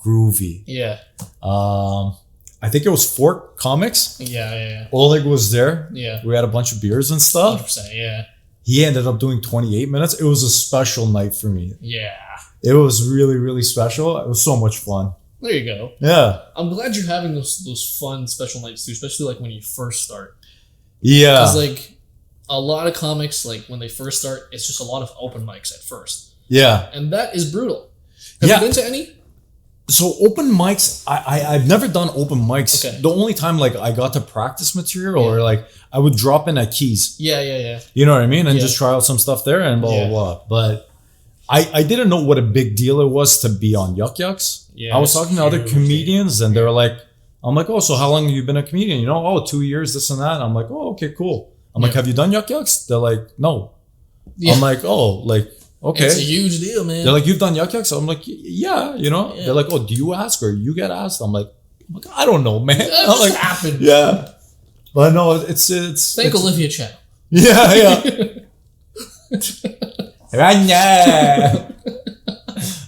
groovy. Yeah. I think it was 4 comics. Yeah. Oleg was there. Yeah. We had a bunch of beers and stuff. 100%, yeah. He ended up doing 28 minutes. It was a special night for me. Yeah. It was really, really special. It was so much fun. There you go. Yeah. I'm glad you're having those fun special nights too, especially like when you first start. Yeah. Because like a lot of comics, like when they first start, it's just a lot of open mics at first. Yeah. And that is brutal. Have you been to any? So open mics, I've never done open mics. Okay. The only time like I got to practice material or like I would drop in at Keys. Yeah. You know what I mean? And just try out some stuff there and blah, blah, blah. But I didn't know what a big deal it was to be on Yuck Yucks. Yeah, I was talking to other comedians and they were like, I'm like, oh, so how long have you been a comedian? You know, oh, 2 years, this and that. And I'm like, oh, okay, cool. I'm like, have you done Yuck Yucks? They're like, no. Yeah. I'm like, oh, like, okay. It's a huge deal, man. They're like, you've done Yuck Yucks? I'm like, yeah, you know. Yeah. They're like, oh, do you ask or you get asked? I'm like, I don't know, man. That just like, happened. Yeah. But no, it's Thank Olivia Chow. Yeah.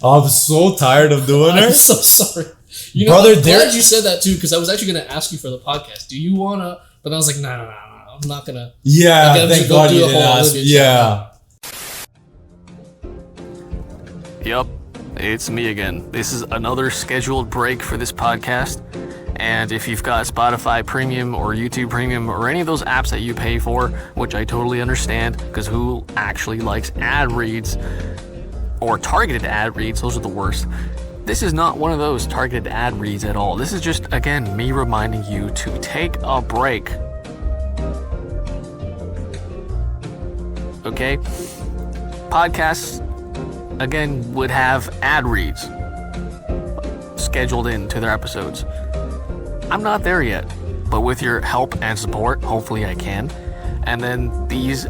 I'm so tired of doing it. I'm so sorry. You know, I'm glad you said that too, because I was actually going to ask you for the podcast. Do you want to? But I was like, no, I'm not going to. Yeah, thank God you didn't ask. Yeah. Yup, it's me again. This is another scheduled break for this podcast. And if you've got Spotify Premium or YouTube Premium or any of those apps that you pay for, which I totally understand, because who actually likes ad reads or targeted ad reads? Those are the worst. This is not one of those targeted ad reads at all. This is just, again, me reminding you to take a break. Okay? Podcasts, again, would have ad reads scheduled into their episodes. I'm not there yet, but with your help and support, hopefully I can. And then these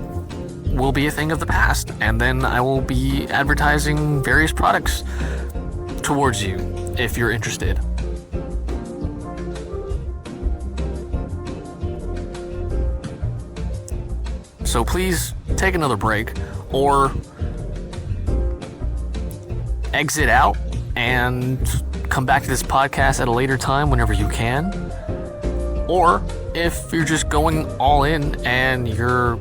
will be a thing of the past. And then I will be advertising various products towards you if you're interested. So please take another break or exit out and come back to this podcast at a later time whenever you can. Or if you're just going all in and you're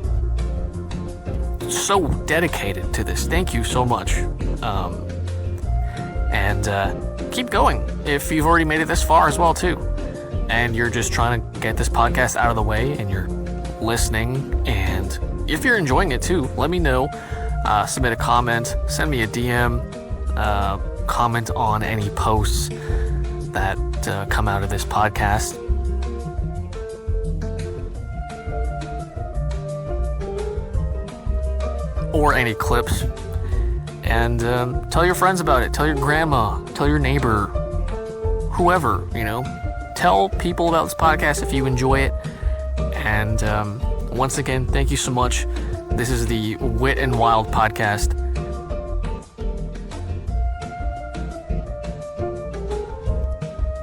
so dedicated to this, thank you so much. And keep going if you've already made it this far as well too. And you're just trying to get this podcast out of the way and you're listening. And if you're enjoying it too, let me know. Submit a comment, send me a DM, comment on any posts that come out of this podcast. Or any clips. And tell your friends about it. Tell your grandma. Tell your neighbor. Whoever, you know. Tell people about this podcast if you enjoy it. And once again, thank you so much. This is the Wit N Wild podcast.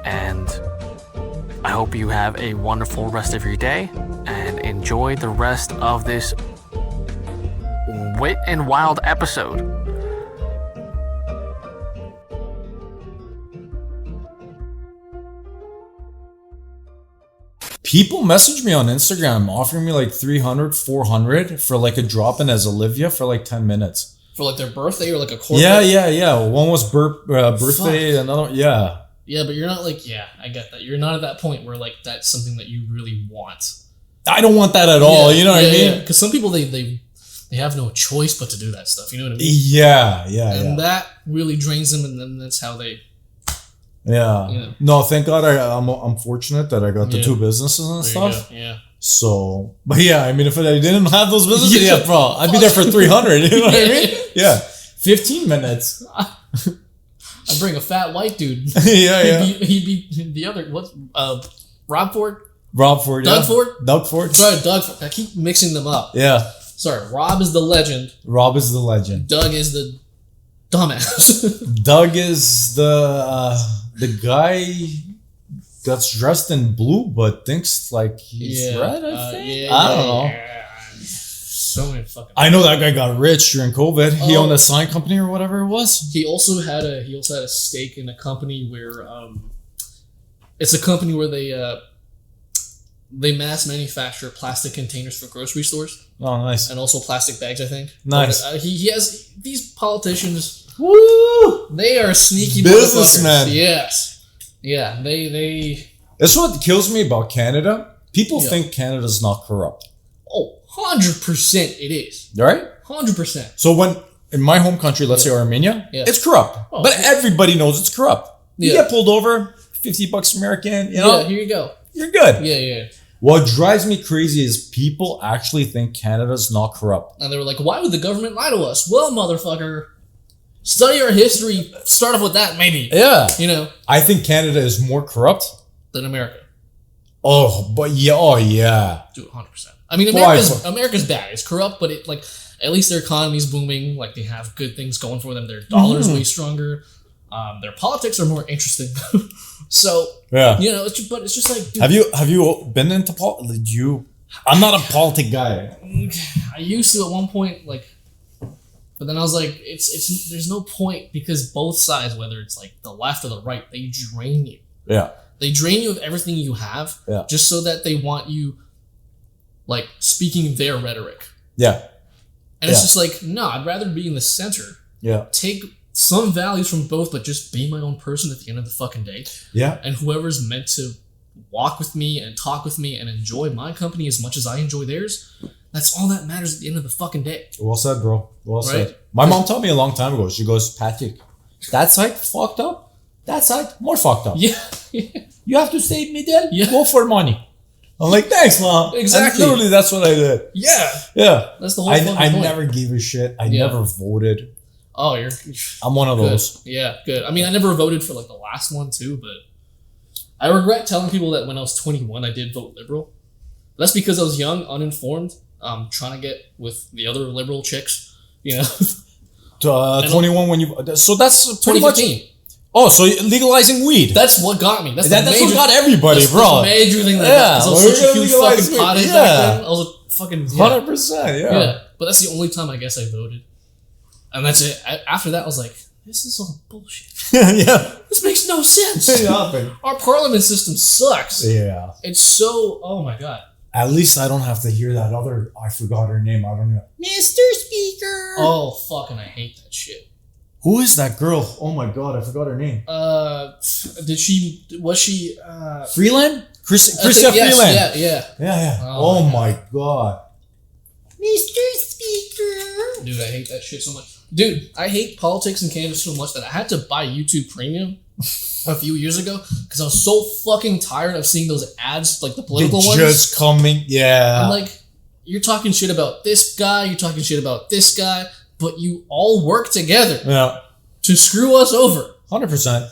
And I hope you have a wonderful rest of your day and enjoy the rest of this Wit N Wild episode. People message me on Instagram offering me like 300, 400 for like a drop in as Olivia for like 10 minutes. For like their birthday or like a corporate? Yeah. One was birthday, Fuck. Another, yeah. Yeah, but you're not like, I get that. You're not at that point where like that's something that you really want. I don't want that at all, you know what I mean? Yeah, because some people, they have no choice but to do that stuff, you know what I mean? Yeah. And that really drains them, and then that's how they... Yeah. You know. No, thank God I'm fortunate that I got the two businesses and stuff. Yeah. So, but yeah, I mean, if I didn't have those businesses, bro, I'd be there for 300. You know what I mean? Yeah. 15 minutes. I'd bring a fat white dude. Yeah. He'd be the other, Rob Ford? Rob Ford, Doug Ford? Doug Ford. Sorry, Doug Ford. I keep mixing them up. Yeah. Sorry, Rob is the legend. Rob is the legend. Doug is the dumbass. Doug is the guy that's dressed in blue but thinks like he's red, I think. I don't know. So many fucking... I know that guy got rich during COVID. He owned a sign company or whatever it was. He also had a stake in a company where it's a company where they mass manufacture plastic containers for grocery stores. Oh, nice. And also plastic bags, I think. Nice. But, he has these politicians. Woo! They are sneaky businessmen. Yes. Yeah, they. That's what kills me about Canada. People think Canada's not corrupt. Oh, 100% it is. Right? 100%. So when in my home country, let's say Armenia, it's corrupt. Oh, but everybody knows it's corrupt. You get pulled over, $50 American, you know? Yeah, here you go. You're good. Yeah. What drives me crazy is people actually think Canada's not corrupt. And they were like, why would the government lie to us? Well, motherfucker, study our history. Start off with that, maybe. Yeah. You know? I think Canada is more corrupt Than America. Oh, but yeah. Oh, yeah. Dude, 100%. I mean, America's bad. It's corrupt, but it, like, at least their economy's booming. Like, they have good things going for them. Their dollar's way stronger. Their politics are more interesting. So, you know, it's just like... Dude, have you been into politics? I'm not a politic guy. I used to at one point, like... But then I was like, it's there's no point because both sides, whether it's like the left or the right, they drain you. Yeah. They drain you of everything you have just so that they want you, like, speaking their rhetoric. Yeah. And it's just like, no, I'd rather be in the center. Yeah. Take some values from both, but just be my own person at the end of the fucking day. Yeah. And whoever's meant to walk with me and talk with me and enjoy my company as much as I enjoy theirs, that's all that matters at the end of the fucking day. Well said, bro. Well said. My mom told me a long time ago, she goes, Patrick, that side fucked up, that side more fucked up. Yeah. You have to stay middle, go for money. I'm like, thanks, mom. Exactly. And literally, that's what I did. Yeah. Yeah. That's the whole fucking point. I never gave a shit. I never voted. Oh, I'm one of those. Yeah, good. I mean, I never voted for, like, the last one, too, but I regret telling people that when I was 21, I did vote Liberal. That's because I was young, uninformed, trying to get with the other liberal chicks, you know. 21 when you... So that's pretty much... 2015. Oh, so legalizing weed. That's what got me. That's what got everybody, that's bro. The major thing that I was such a huge fucking pothead back then. I was a fucking... 100%, yeah. But that's the only time I guess I voted. And that's it. After that, I was like, this is all bullshit. Yeah. This makes no sense. Our parliament system sucks. Yeah. It's so... Oh, my God. At least I don't have to hear that other... I forgot her name. I don't know. Mr. Speaker. Oh, fucking I hate that shit. Who is that girl? Oh, my God. I forgot her name. Was she... Freeland? Christian Freeland. Yeah. Oh, my God. Mr. Speaker. Dude, I hate that shit so much. Dude, I hate politics in Canada so much that I had to buy YouTube Premium a few years ago because I was so fucking tired of seeing those ads, like the political ones. Just coming, yeah. I'm like, you're talking shit about this guy, you're talking shit about this guy, but you all work together to screw us over. 100%.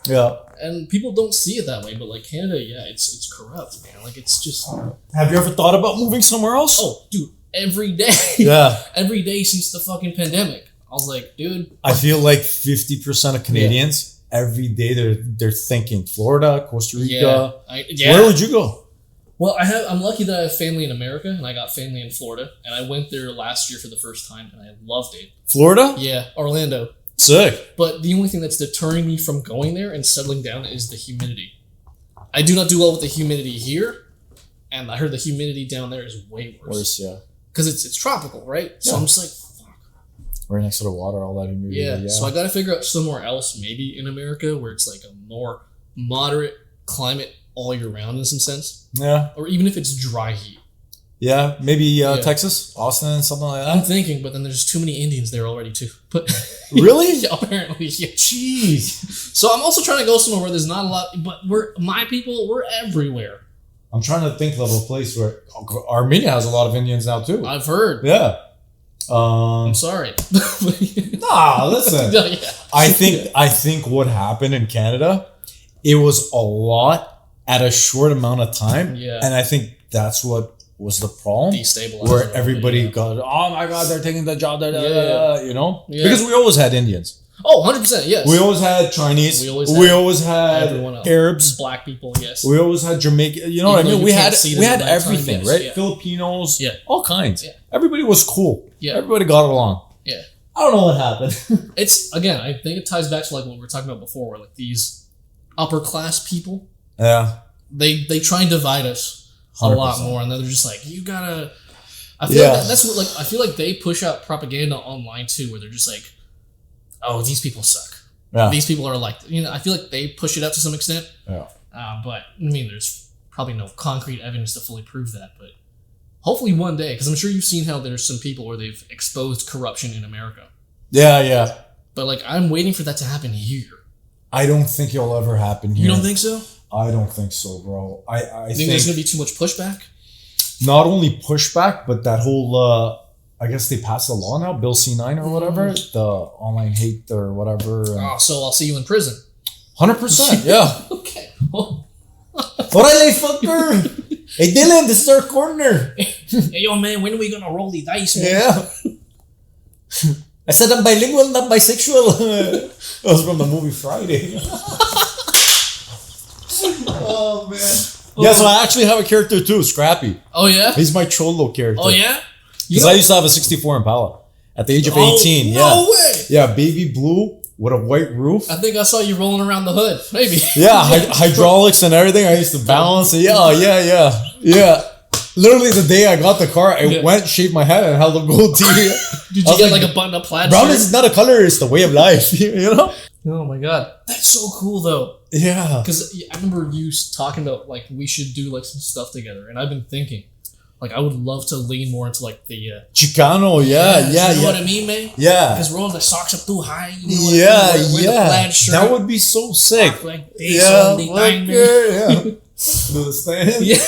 Yeah. And people don't see it that way, but like Canada, it's corrupt, man. Like it's just... Have you ever thought about moving somewhere else? Oh, dude. Every day. Yeah. Every day since the fucking pandemic. I was like, dude. I feel like 50% of Canadians, every day they're thinking Florida, Costa Rica. Where would you go? Well, I'm lucky that I have family in America and I got family in Florida. And I went there last year for the first time and I loved it. Florida? Yeah, Orlando. Sick. But the only thing that's deterring me from going there and settling down is the humidity. I do not do well with the humidity here. And I heard the humidity down there is way worse. Yeah. Because it's tropical, right? So I'm just like, fuck. Right next to the water, all that humidity. Yeah, so I got to figure out somewhere else, maybe in America, where it's like a more moderate climate all year round in some sense. Yeah. Or even if it's dry heat. Yeah, maybe Texas, Austin, something like that. I'm thinking, but then there's too many Indians there already too. But really? Yeah, apparently, yeah. Jeez. So I'm also trying to go somewhere where there's not a lot, but my people, we're everywhere. I'm trying to think of a place where Armenia has a lot of Indians now too. I've heard. Yeah. I'm sorry. Nah, listen. Yeah. I think what happened in Canada, it was a lot at a short amount of time. Yeah. And I think that's what was the problem. Destabilized. Where everybody got, oh my God, they're taking the job. You know? Yeah. Because we always had Indians. Oh, 100%, yes. We always had Chinese. We always had Arabs. Black people, yes. We always had Jamaican. You know what I mean? We had everything, right? Yeah. Filipinos. Yeah. All kinds. Yeah. Everybody was cool. Yeah. Everybody got along. Yeah. I don't know what happened. It's, again, I think it ties back to like what we were talking about before, where like these upper class people, they try and divide us 100%. A lot more, and then they're just like, you gotta... I feel like that's what, like, I feel like they push out propaganda online too, where they're just like, oh, these people suck. Yeah. These people are like, I feel like they push it out to some extent. Yeah. But I mean, there's probably no concrete evidence to fully prove that. But hopefully one day, because I'm sure you've seen how there's some people where they've exposed corruption in America. Yeah. But like, I'm waiting for that to happen here. I don't think it'll ever happen here. You don't think so? I don't think so, bro. I think there's gonna be too much pushback? Not only pushback, but that whole I guess they passed a law now, Bill C9 or whatever, the online hate or whatever. So I'll see you in prison. 100%, yeah. Okay. Well, Alright, fucker. Hey, Dylan, this is our corner. hey, yo, man, when are we gonna roll the dice, man? Yeah. I said I'm bilingual, not bisexual. That was from the movie Friday. Oh, man. Yeah, so I actually have a character too, Scrappy. Oh, yeah? He's my Cholo character. Oh, yeah? Because I used to have a 64 Impala at the age of 18. No way! Yeah, baby blue with a white roof. I think I saw you rolling around the hood. Maybe. Yeah, hydraulics and everything. I used to balance it. Yeah. Literally the day I got the car, I went, shaved my head, and held a gold tee. Did you get like a button-up plaid brown shirt? is not a color, it's the way of life. You know? Oh my god. That's so cool though. Yeah. Because I remember you talking about like we should do like some stuff together. And I've been thinking, like I would love to lean more into like the... Chicano, yeah. You know what I mean, man? Yeah. Because rolling the socks up too high. You know what I mean? Wear the plaid shirt. That would be so sick. Like this all the time, man. Yeah. Do the stand. Yeah.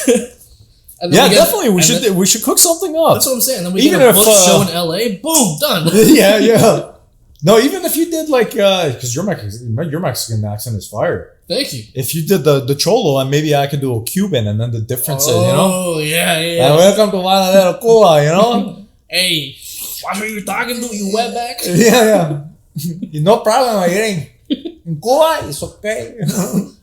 Yeah, definitely. We should cook something up. That's what I'm saying. And then we get a book show in LA. Boom, done. Yeah. No, even if you did like, because your Mexican accent is fire. Thank you. If you did the Cholo, and maybe I could do a Cuban, and then the differences, you know? Oh, yeah. And welcome to Valadero, Cuba, you know? Hey, watch what you're talking to, you wetback. Yeah. No problem, I getting. In Cuba, it's okay.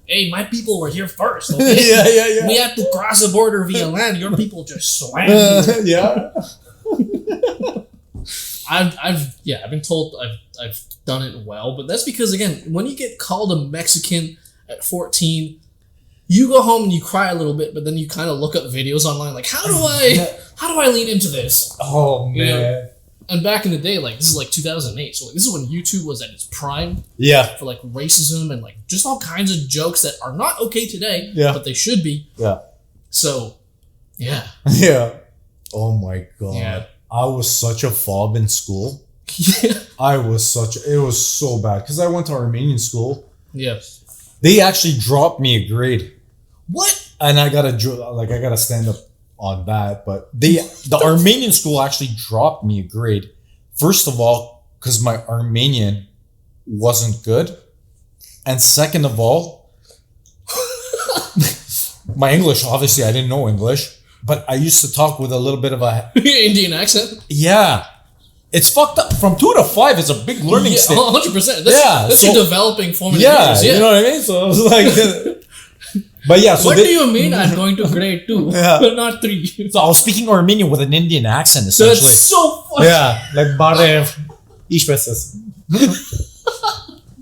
Hey, my people were here first, okay? Yeah. We had to cross the border via land. Your people just swam. Yeah. I've been told I've done it well, but that's because again, when you get called a Mexican at 14, you go home and you cry a little bit, but then you kind of look up videos online, like how do I lean into this? Oh man. You know? And back in the day, like this is like 2008, so like, this is when YouTube was at its prime. Yeah. For like racism and like just all kinds of jokes that are not okay today, but they should be. Yeah. So, yeah. Yeah. Oh my god. Yeah. I was such a fob in school. Yeah. It was so bad because I went to Armenian school. Yeah. They actually dropped me a grade. What? And I gotta stand up on that. But the Armenian school actually dropped me a grade. First of all, because my Armenian wasn't good. And second of all, my English, obviously I didn't know English. But I used to talk with a little bit of a... Indian accent? Yeah. It's fucked up. From 2 to 5, it's a big learning stage. 100%. That's your developing formative years. Yeah, you know what I mean? So I was like... But yeah, so what do you mean I'm going to grade 2? But not 3. So I was speaking Armenian with an Indian accent, essentially. That's so funny. Yeah, like Barev. Ishpeses.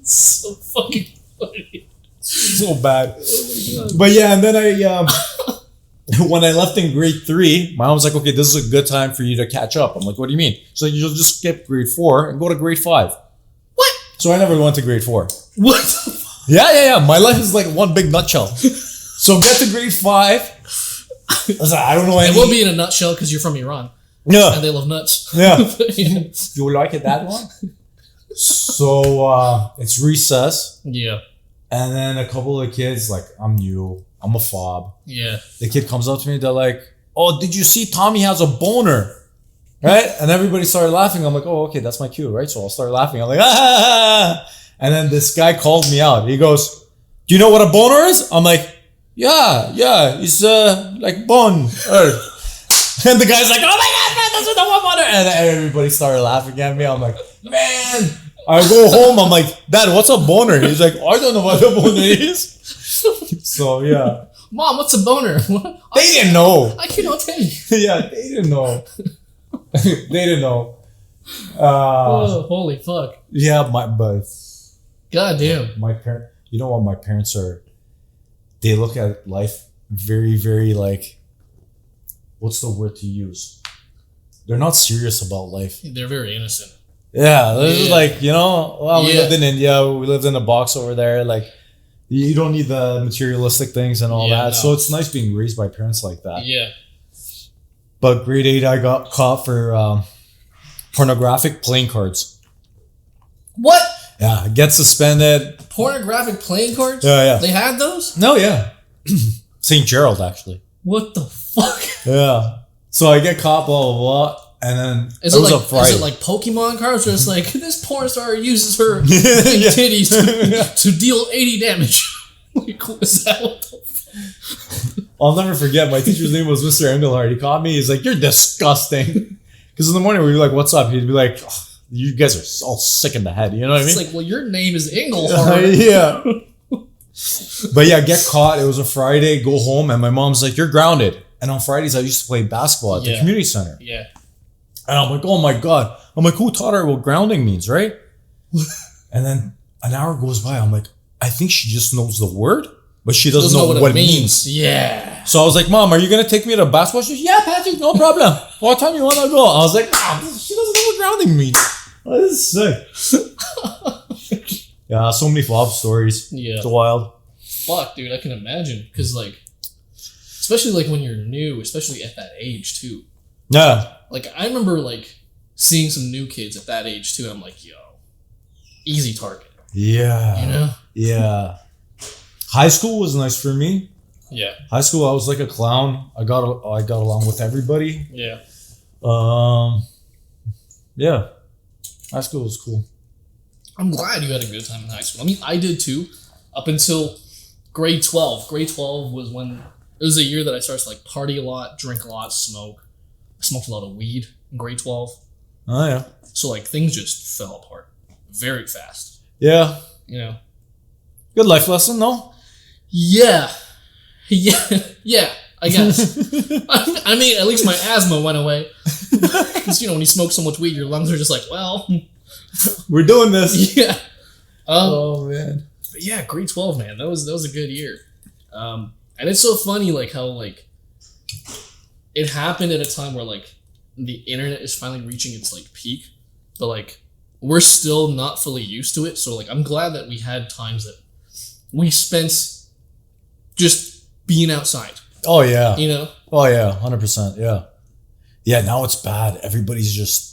So fucking funny. So bad. Oh my god. But yeah, and then when I left in grade 3, my mom was like, okay, this is a good time for you to catch up. I'm like, what do you mean? So you'll just skip grade 4 and go to grade 5. What? So I never went to grade 4. What the fuck? Yeah. My life is like one big nutshell. So get to grade 5. I was like, I don't know It will be in a nutshell because you're from Iran. Yeah. And they love nuts. Yeah. You like it that one? So it's recess. Yeah. And then a couple of kids, like, I'm new. I'm a fob. Yeah. The kid comes up to me. They're like, oh, did you see Tommy has a boner? Right? And everybody started laughing. I'm like, oh, okay, that's my cue, right? So I'll start laughing. I'm like, ah. And then this guy called me out. He goes, do you know what a boner is? I'm like, yeah. It's like bone. And the guy's like, oh my God, man, that's what I want boner. And everybody started laughing at me. I'm like, man. I go home. I'm like, Dad, what's a boner? He's like, I don't know what a boner is. So yeah. Mom, what's a boner? They didn't know. I cannot tell you. Yeah, they didn't know. They didn't know. Oh, holy fuck. Yeah, God damn. My parents. You know what? My parents are. They look at life very, very like. What's the word to use? They're not serious about life. They're very innocent. Yeah, this is like, we Yeah. lived in India, we lived in a box over there. Like, you don't need the materialistic things and all Yeah, that. no. So it's nice being raised by parents like that. Yeah. But grade 8, I got caught for pornographic playing cards. What? Yeah, get suspended. Pornographic playing cards? Yeah. They had those? No, yeah. St. Gerald, actually. What the fuck? Yeah. So I get caught, blah, blah, blah. And then Is was it a Friday. like Pokemon cards where it's like this porn star uses her big Yeah. titties to deal 80 damage? Like, is that what the fuck? I'll never forget. My teacher's name was Mr. Engelhardt. He caught me. He's like, "You're disgusting." Because in the morning we'd be like, "What's up?" He'd be like, "Oh, you guys are all sick in the head." You know what I It's mean? like, well, your name is Engelhard. Yeah. But yeah, get caught. It was a Friday. Go home, and my mom's like, "You're grounded." And on Fridays, I used to play basketball at the Yeah. community center. Yeah. And I'm like, "Oh my god!" I'm like, "Who taught her what grounding means, right?" And then an hour goes by. I'm like, "I think she just knows the word, but she doesn't know what it means." Yeah. So I was like, "Mom, are you gonna take me to basketball?" She's, "Yeah, Patrick, no problem. What time you wanna go?" I was like, "Mom, she doesn't know what grounding means." Oh, this is sick. Yeah, so many flop stories. Yeah. It's wild. Fuck, dude, I can imagine. Because, like, especially, like, when you're new, especially at that age, too. Yeah. Like, I remember, like, seeing some new kids at that age, too. I'm like, yo, easy target. Yeah. You know? Yeah. High school was nice for me. Yeah. High school, I was like a clown. I got along with everybody. Yeah. Yeah. High school was cool. I'm glad you had a good time in high school. I mean, I did, too. Up until grade 12. Grade 12 was when... It was a year that I started to, like, party a lot, drink a lot, smoke. I smoked a lot of weed in grade 12. Oh, yeah. So, like, things just fell apart very fast. Yeah. You know? Good life lesson, no? Yeah. Yeah, I guess. I mean, at least my asthma went away. Because, when you smoke so much weed, your lungs are just like, well... We're doing this. Yeah. Oh, man. But yeah, grade 12, man. That was a good year. And it's so funny, like, how, like, it happened at a time where, like, the internet is finally reaching its, like, peak. But, like, we're still not fully used to it. So, like, I'm glad that we had times that we spent just being outside. Oh, yeah. You know? Oh, yeah. 100%. Yeah. Yeah, now it's bad. Everybody's just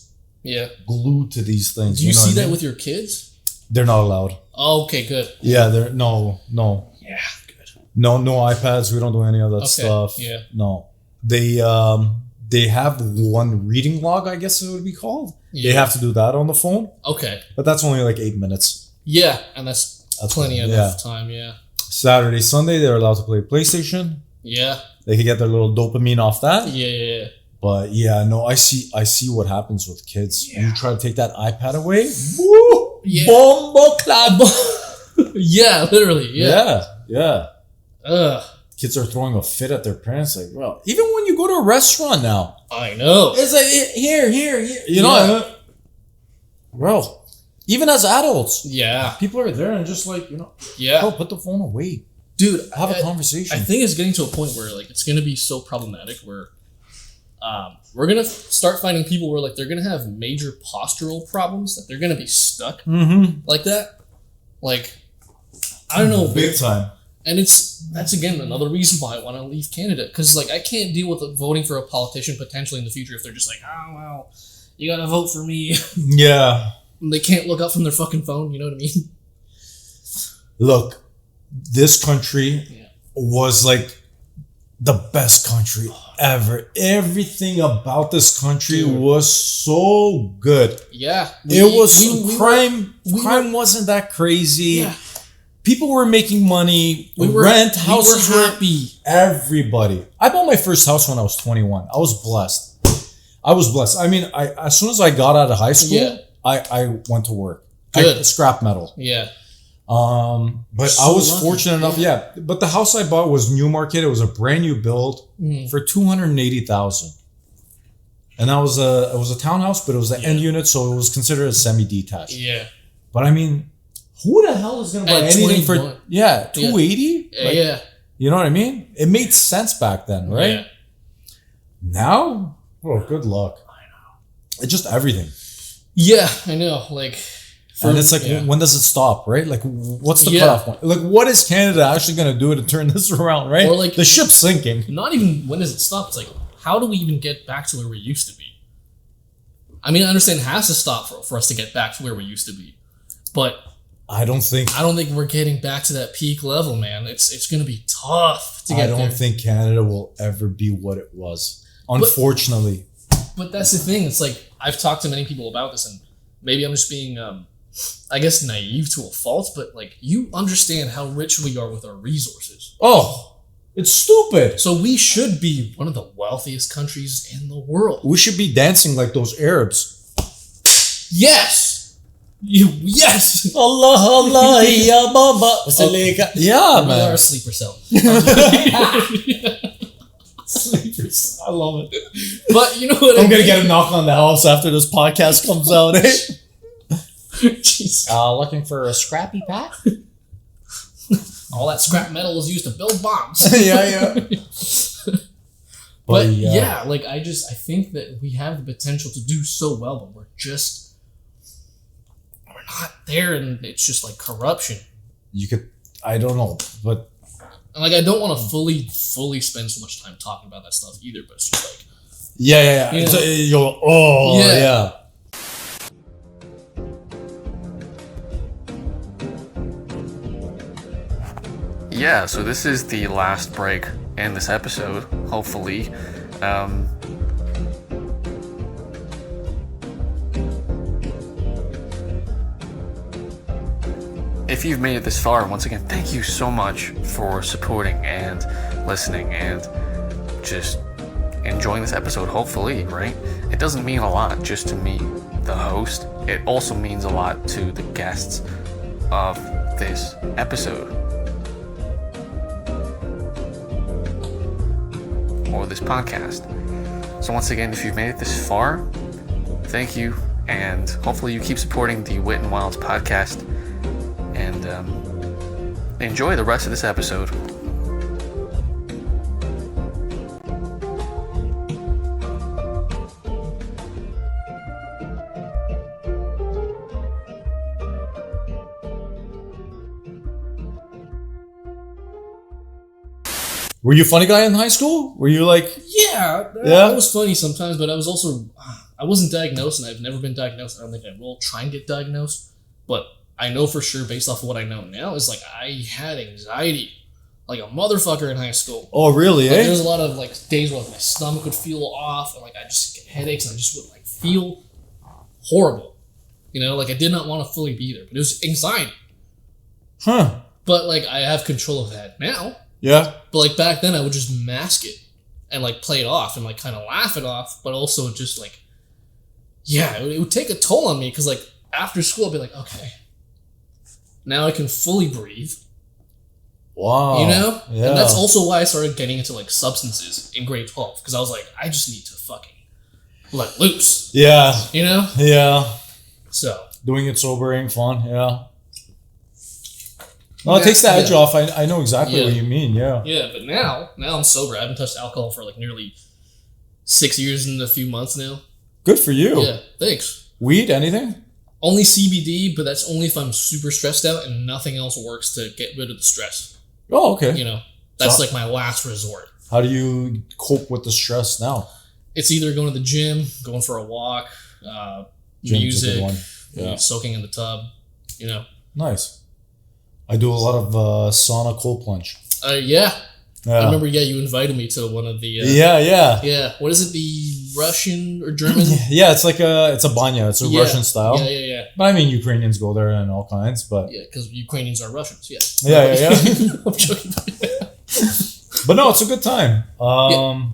Yeah. glued to these things. Do you know see what I that mean? with your kids? They're not allowed. Oh, okay, good. Yeah, they're no. Yeah, good. No iPads. We don't do any of that Okay, stuff. yeah. No. They have one reading log, I guess it would be called. Yeah. They have to do that on the phone, Okay. but that's only like 8 minutes. Yeah, and that's plenty good, enough time, yeah. Saturday, Sunday, they're allowed to play PlayStation. Yeah. They can get their little dopamine off that. Yeah. But yeah, no, I see what happens with kids. Yeah. You try to take that iPad away, woo, Yeah. bombo clap. Yeah, literally, yeah. Yeah. Ugh, Kids are throwing a fit at their parents. Like, well, even when you go to a restaurant now, I know. it's like here. You know, bro. Even as adults, Yeah. people are there and just like, Yeah. oh, put the phone away. Dude, Have a conversation. I think it's getting to a point where, like, it's going to be so problematic where we're going to start finding people where, like, they're going to have major postural problems, that they're going to be stuck like that. Like, I don't know. Big time. And that's, again, another reason why I want to leave Canada. Because, like, I can't deal with voting for a politician potentially in the future if they're just like, oh, well, you got to vote for me. Yeah. And they can't look up from their fucking phone, you know what I mean? Look, this country was like the best country ever. Everything about this country was so good. Yeah. Crime wasn't that crazy. Yeah. People were making money. We were houses were happy. Everybody. I bought my first house when I was 21. I was blessed. I mean, as soon as I got out of high school, I went to work. Good. Scrap metal. Yeah. But So I was lucky. fortunate enough. Yeah. But the house I bought was Newmarket. It was a brand new build for $280,000. And that was it was a townhouse, but it was the end unit, so it was considered a semi-detached. Yeah. But I mean, who the hell is gonna buy At anything 21. for $280? Yeah. You know what I mean? It made sense back then, right? Yeah. Now, oh, good luck. I know. It's just everything. Yeah, I know. Like, and it's like, when does it stop, right? Like, what's the cutoff point? Like, what is Canada actually going to do to turn this around, right? Or like, the ship's sinking. Not even when does it stop. It's like, how do we even get back to where we used to be? I mean, I understand it has to stop for us to get back to where we used to be, but I don't think we're getting back to that peak level, man. It's going to be tough to get there. I don't think Canada will ever be what it was, unfortunately. But that's the thing. It's like, I've talked to many people about this, and maybe I'm just being, I guess, naive to a fault, but like, you understand how rich we are with our resources. Oh, it's stupid. So we should be one of the wealthiest countries in the world. We should be dancing like those Arabs. Yes. Yes. Allah, Allah, ya baba. Yeah, man. We are a sleeper cell. Sleeper cell. I love it. But you know what I'm going to get a knock on the house after this podcast comes out, eh? Jeez. Looking for a Scrappy Pat? All that scrap metal was used to build bombs. Yeah. But yeah, like I think that we have the potential to do so well, but we're not there, and it's just like corruption. I don't know, but like I don't want to fully spend so much time talking about that stuff either, but it's just like yeah. Yeah. Yeah, so this is the last break in this episode, hopefully. If you've made it this far, once again, thank you so much for supporting and listening and just enjoying this episode, hopefully, right? It doesn't mean a lot just to me, the host. It also means a lot to the guests of this episode. Or this podcast. So once again, if you've made it this far, thank you, and hopefully you keep supporting the Wit N Wild podcast, and enjoy the rest of this episode. Were you a funny guy in high school? Were you like... Yeah, I was funny sometimes, but I was also... I wasn't diagnosed, and I've never been diagnosed. I don't think I will try and get diagnosed. But I know for sure, based off of what I know now, is like I had anxiety. Like a motherfucker in high school. Oh, really, There was a lot of like days where my stomach would feel off, and like I just get headaches, and I just would like feel horrible. You know, like I did not want to fully be there. But it was anxiety. Huh. But like I have control of that now. Yeah. But like back then I would just mask it and like play it off and like kind of laugh it off, but also just like, yeah, it would take a toll on me because like after school I'd be like, okay, now I can fully breathe. Wow. You know? Yeah. And that's also why I started getting into like substances in grade 12 because I was like, I just need to fucking let loose. Yeah. You know? Yeah. So. Doing it sober ain't fun. Yeah. No, it takes the edge off. I know exactly what you mean. Yeah. Yeah, but now I'm sober. I haven't touched alcohol for like nearly 6 years and a few months now. Good for you. Yeah, thanks. Weed, anything? Only CBD, but that's only if I'm super stressed out and nothing else works to get rid of the stress. Oh, okay. You know, that's like my last resort. How do you cope with the stress now? It's either going to the gym, going for a walk, music, soaking in the tub, you know. Nice. I do a lot of sauna cold plunge. Yeah. I remember, you invited me to one of the... Yeah. What is it, the Russian or German? Yeah, it's like it's a banya. It's a Russian style. Yeah. But I mean, Ukrainians go there and all kinds, but... Yeah, because Ukrainians are Russians, yeah. Yeah. I'm joking. But no, it's a good time. I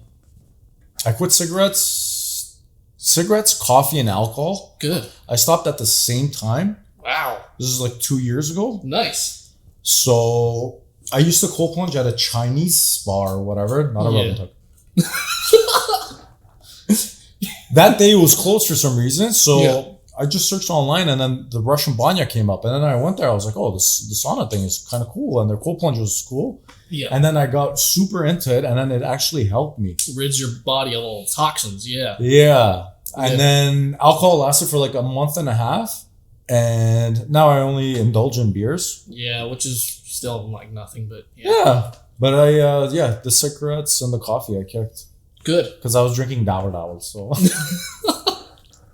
quit cigarettes, coffee, and alcohol. Good. I stopped at the same time. Wow. This is like 2 years ago. Nice. So I used to cold plunge at a Chinese bar or whatever, not a rub and tug. That day it was closed for some reason, so I just searched online, and then the Russian banya came up, and then I went there. I was like, oh, the sauna thing is kind of cool, and their cold plunge was cool. Yeah. And then I got super into it, and then it actually helped me. Rids your body of all toxins, yeah. Yeah. And then alcohol lasted for like a month and a half. And now I only indulge in beers. Yeah, which is still like nothing, but Yeah. But the cigarettes and the coffee I kicked. Good. Because I was drinking Dower, so.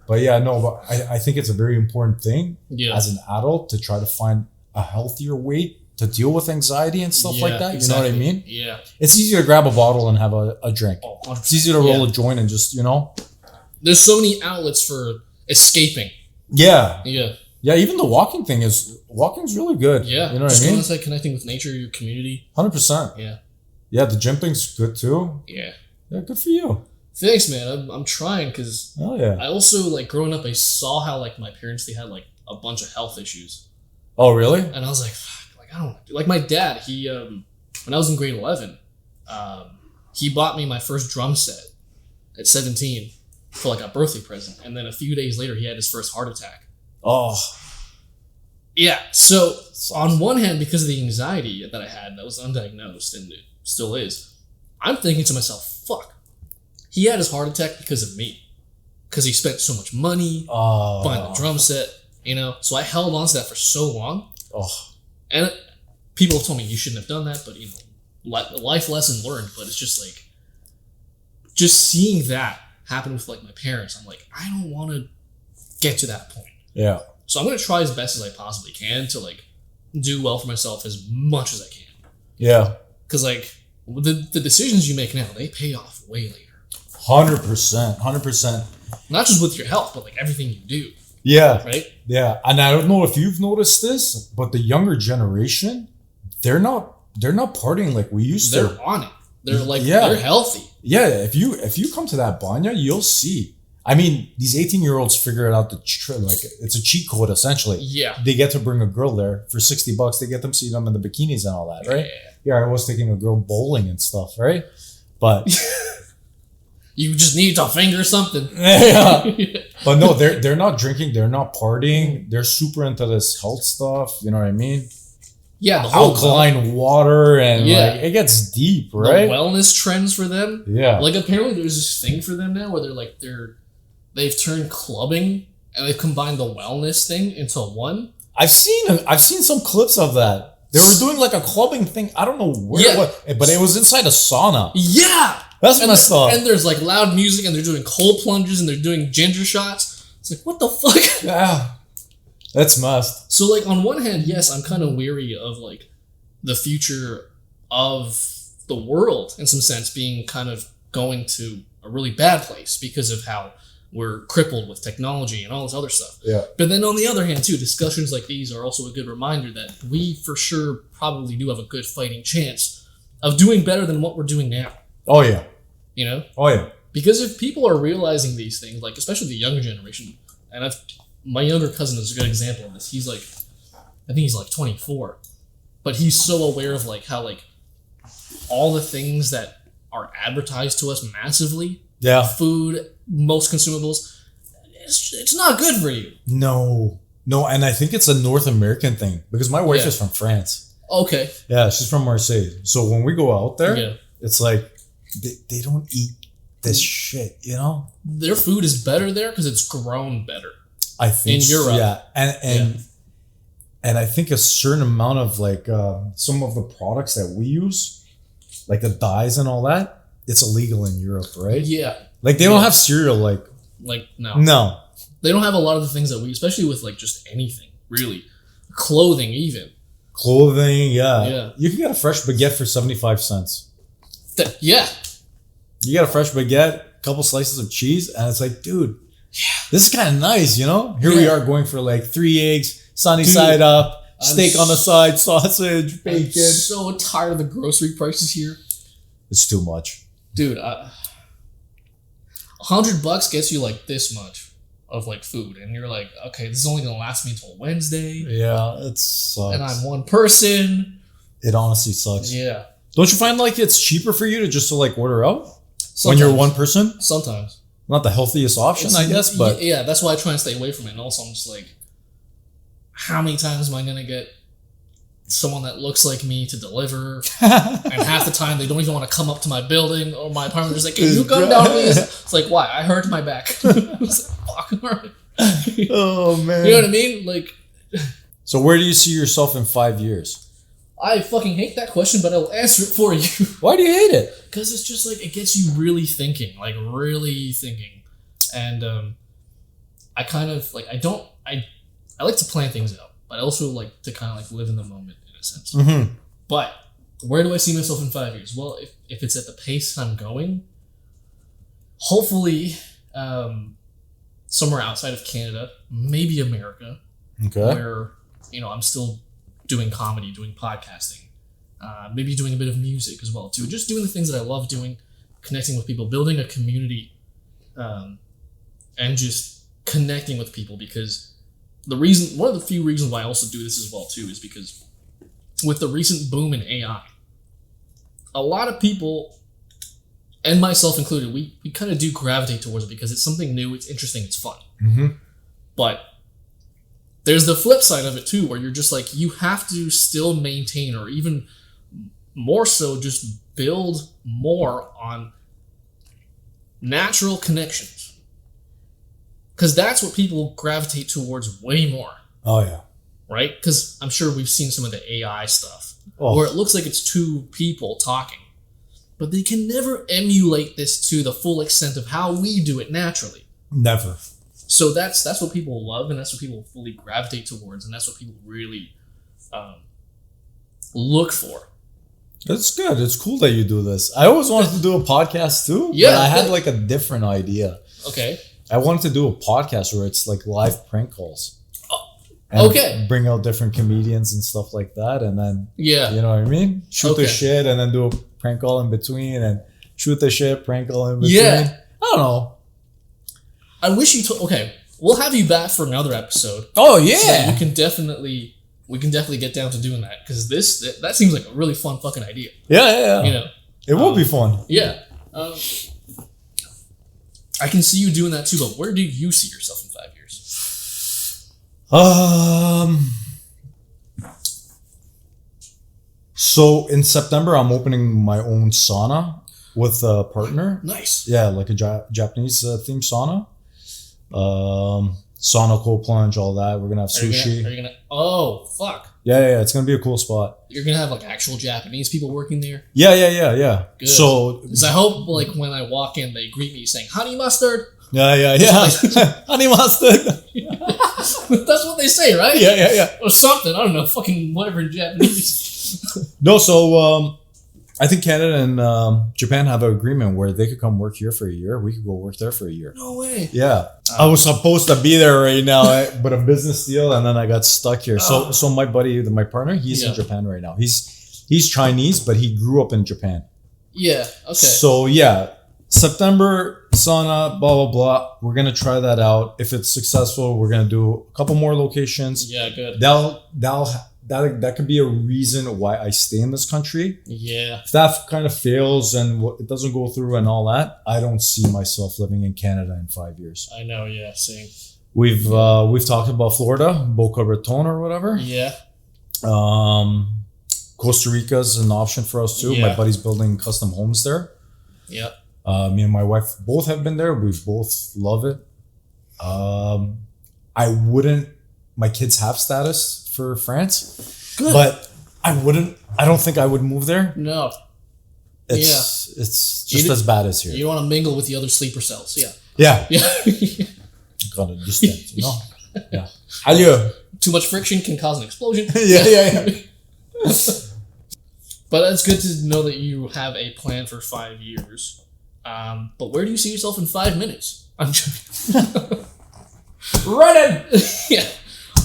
But I think it's a very important thing as an adult to try to find a healthier way to deal with anxiety and stuff like that. You know what I mean? Yeah. It's easy to grab a bottle and have a drink. Oh, it's easy to roll a joint and just, There's so many outlets for escaping. Yeah. Yeah. Yeah, even the walking's really good. Yeah. You know what just I mean? Just like connecting with nature, your community. 100%. Yeah. Yeah, the gym thing's good too. Yeah. Yeah, good for you. Thanks, man. I'm trying because I also, like, growing up, I saw how, like, my parents, they had, like, a bunch of health issues. Oh, really? And I was like, fuck, like, I don't know. Like, my dad, he, when I was in grade 11, he bought me my first drum set at 17 for, like, a birthday present. And then a few days later, he had his first heart attack. Oh. Yeah. So, on one hand, because of the anxiety that I had that was undiagnosed, and it still is, I'm thinking to myself, fuck. He had his heart attack because of me. Because he spent so much money buying the drum set, So I held on to that for so long. Oh. And people have told me you shouldn't have done that, but, life lesson learned. But it's just like, just seeing that happen with, like, my parents, I'm like, I don't want to get to that point. Yeah. So I'm going to try as best as I possibly can to, like, do well for myself as much as I can. Yeah. Because, like, the decisions you make now, they pay off way later. 100%. Not just with your health, but, like, everything you do. Yeah. Right? Yeah. And I don't know if you've noticed this, but the younger generation, they're not partying like we used to. They're on it. They're like, they're healthy. Yeah. If you come to that banya, you'll see. I mean, these 18-year-olds figure it out like it's a cheat code essentially. Yeah. They get to bring a girl there for $60. They get them see them in the bikinis and all that, right? Yeah. I was taking a girl bowling and stuff, right? But you just need to finger something. Yeah. But no, they're not drinking, they're not partying. They're super into this health stuff, you know what I mean? Yeah, the whole alkaline water and like it gets deep, right? The wellness trends for them. Yeah. Like apparently there's this thing for them now where they've turned clubbing and they've combined the wellness thing into one. I've seen some clips of that. They were doing like a clubbing thing. I don't know where it was, but it was inside a sauna. Yeah. That's messed up. And there's like loud music and they're doing cold plunges and they're doing ginger shots. It's like, what the fuck? Yeah. That's messed. So like on one hand, yes, I'm kind of weary of like the future of the world in some sense being kind of going to a really bad place because of how we're crippled with technology and all this other stuff. Yeah. But then on the other hand, too, discussions like these are also a good reminder that we for sure probably do have a good fighting chance of doing better than what we're doing now. Oh, yeah. You know? Oh, yeah. Because if people are realizing these things, like especially the younger generation, and my younger cousin is a good example of this. He's like, I think he's like 24, but he's so aware of like how like all the things that are advertised to us massively, food, most consumables, it's not good for you. No, and I think it's a North American thing because my wife is from France. Okay. Yeah, she's from Marseille. So when we go out there, it's like they don't eat this shit, you know? Their food is better there because it's grown better. I think in Europe. Yeah. And I think a certain amount of like some of the products that we use, like the dyes and all that, it's illegal in Europe, right? Yeah. Like they don't have cereal like no. They don't have a lot of the things that we, especially with like just anything, really. Clothing even. Yeah. You can get a fresh baguette for 75 cents. Yeah. You get a fresh baguette, a couple slices of cheese, and it's like, dude, this is kind of nice, you know? Here we are going for like 3 eggs, sunny side up, steak on the side, sausage, bacon. I'm so tired of the grocery prices here. It's too much. Dude, $100 gets you like this much of like food, and you're like, okay, this is only gonna last me until Wednesday. Yeah, it sucks. And I'm one person. It honestly sucks. Yeah. Don't you find like it's cheaper for you to just to like order out Sometimes. when you're one person? Sometimes. Not the healthiest option, I guess, but yeah, that's why I try and stay away from it. And also, I'm just like, how many times am I gonna get someone that looks like me to deliver, and half the time they don't even want to come up to my building or my apartment. They're just like, "Can you come down, please?" It's like, why? I hurt my back. It's like, fuck, all right. Oh man. You know what I mean? Like, So where do you see yourself in 5 years? I fucking hate that question, but I'll answer it for you. Why do you hate it? Because it's just like, it gets you really thinking. And I kind of, like, I like to plan things out, but I also like to kind of like live in the moment in a sense. Mm-hmm. But where do I see myself in 5 years? Well, if it's at the pace I'm going, hopefully somewhere outside of Canada, maybe America, Okay. where, you know, I'm still doing comedy, doing podcasting, maybe doing a bit of music as well too. Just doing the things that I love doing, connecting with people, building a community, and just connecting with people. Because one of the few reasons why I also do this as well too is because with the recent boom in AI, a lot of people, and myself included, we kind of do gravitate towards it because it's something new, it's interesting, it's fun. Mm-hmm. But there's the flip side of it too, where you're just like, you have to still maintain, or even more so, just build more on natural connections. Because that's what people gravitate towards way more, Oh yeah. right? Because I'm sure we've seen some of the AI stuff Oh. where it looks like it's two people talking, but they can never emulate this to the full extent of how we do it naturally. Never. So that's what people love, and that's what people fully gravitate towards, and that's what people really look for. It's good. It's cool that you do this. I always wanted to do a podcast too. Yeah, But I had like a different idea. Okay. I wanted to do a podcast where it's like live prank calls. Okay. Bring out different comedians and stuff like that, and then Yeah. you know what I mean? Shoot the Okay. shit and then do a prank call in between, and shoot the shit, prank call in between. Yeah. I don't know. I wish you told. Okay, we'll have you back for another episode. Oh So yeah. we can definitely get down to doing that, because that seems like a really fun fucking idea. Yeah. You know. It will be fun. Yeah. I can see you doing that too, but where do you see yourself in 5 years? So in September, I'm opening my own sauna with a partner. Nice. Yeah, like a Japanese themed sauna. Sauna, cold plunge, all that. We're gonna have sushi. Are you gonna? Oh fuck! Yeah. It's gonna be a cool spot. You're gonna have like actual Japanese people working there. Yeah. Good. So Because I hope like when I walk in, they greet me saying "honey mustard." yeah. Honey mustard. That's what they say, right? Yeah. Or something. I don't know. Fucking whatever in Japanese. No, so I think Canada and Japan have an agreement where they could come work here for a year. We could go work there for a year. No way. Yeah. I was supposed to be there right now, but a business deal, and then I got stuck here. So my buddy, my partner, he's in Japan right now. He's Chinese, but he grew up in Japan. Yeah. Okay. So yeah, September sauna, blah blah blah. We're gonna try that out. If it's successful, we're gonna do a couple more locations. Yeah. Good. That could be a reason why I stay in this country. Yeah. If that kind of fails and it doesn't go through and all that, I don't see myself living in Canada in 5 years. I know. Yeah. Same. We've talked about Florida, Boca Raton or whatever. Yeah. Costa Rica is an option for us too. Yeah. My buddy's building custom homes there. Yeah. Me and my wife both have been there. We both love it. My kids have status for France, Good. but I don't think I would move there. No. It's just as bad as here. You don't want to mingle with the other sleeper cells. Yeah. Yeah. Yeah. Got a distance, you know? Yeah. Hello. Too much friction can cause an explosion. Yeah. But it's good to know that you have a plan for 5 years. But where do you see yourself in 5 minutes? I'm joking. Running! Yeah.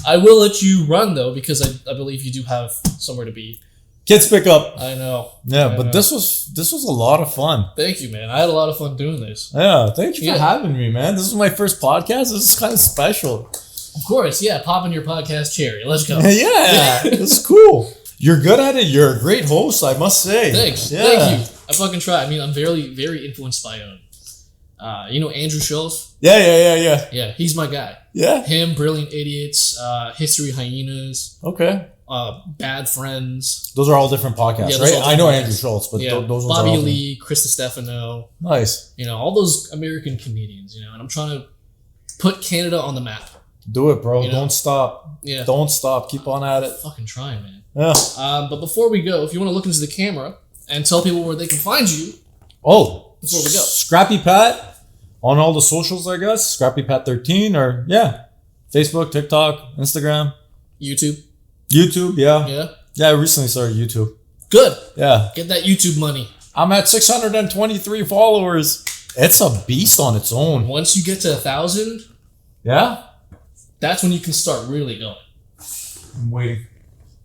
I will let you run, though, because I believe you do have somewhere to be. Kids pick up. I know. Yeah, I but know. this was a lot of fun. Thank you, man. I had a lot of fun doing this. Yeah, thank you for Yeah. having me, man. This is my first podcast. This is kind of special. Of course, yeah. Pop in your podcast cherry. Let's go. Yeah, it's cool. You're good at it. You're a great host, I must say. Thanks. Yeah. Thank you. I fucking try. I mean, I'm very, very influenced by Andrew Schultz? Yeah. Yeah, he's my guy. Yeah. Him, Brilliant Idiots, History Hyenas. Okay. Bad Friends. Those are all different podcasts, Yeah, those are right? all I know different Andrew podcasts. Schultz, but Yeah, those ones Bobby are all Lee, Chris Stefano, nice. all those American comedians, and I'm trying to put Canada on the map. Do it, bro. You know? Don't stop. Yeah. Don't stop. Keep on at it. Fucking trying, man. Yeah. But before we go, if you want to look into the camera and tell people where they can find you. Oh, before we go. Scrappy Pat on all the socials, I guess. Scrappy Pat 13 or Facebook, TikTok, Instagram, YouTube. yeah. Yeah. I recently started YouTube. Good. Yeah. Get that YouTube money. I'm at 623 followers. It's a beast on its own. Once you get to 1,000, Yeah? that's when you can start really going. I'm waiting.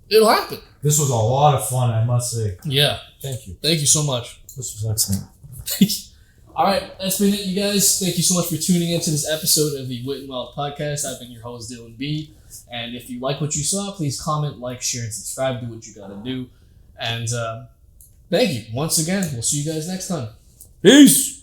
It'll happen. This was a lot of fun, I must say. Yeah. Thank you. Thank you so much. This was excellent. All right, that's been it, you guys. Thank you so much for tuning into this episode of the Wit N Wild podcast. I've been your host, Dylan B. And if you like what you saw, please comment, like, share, and subscribe. Do what you gotta do. And thank you once again. We'll see you guys next time. Peace.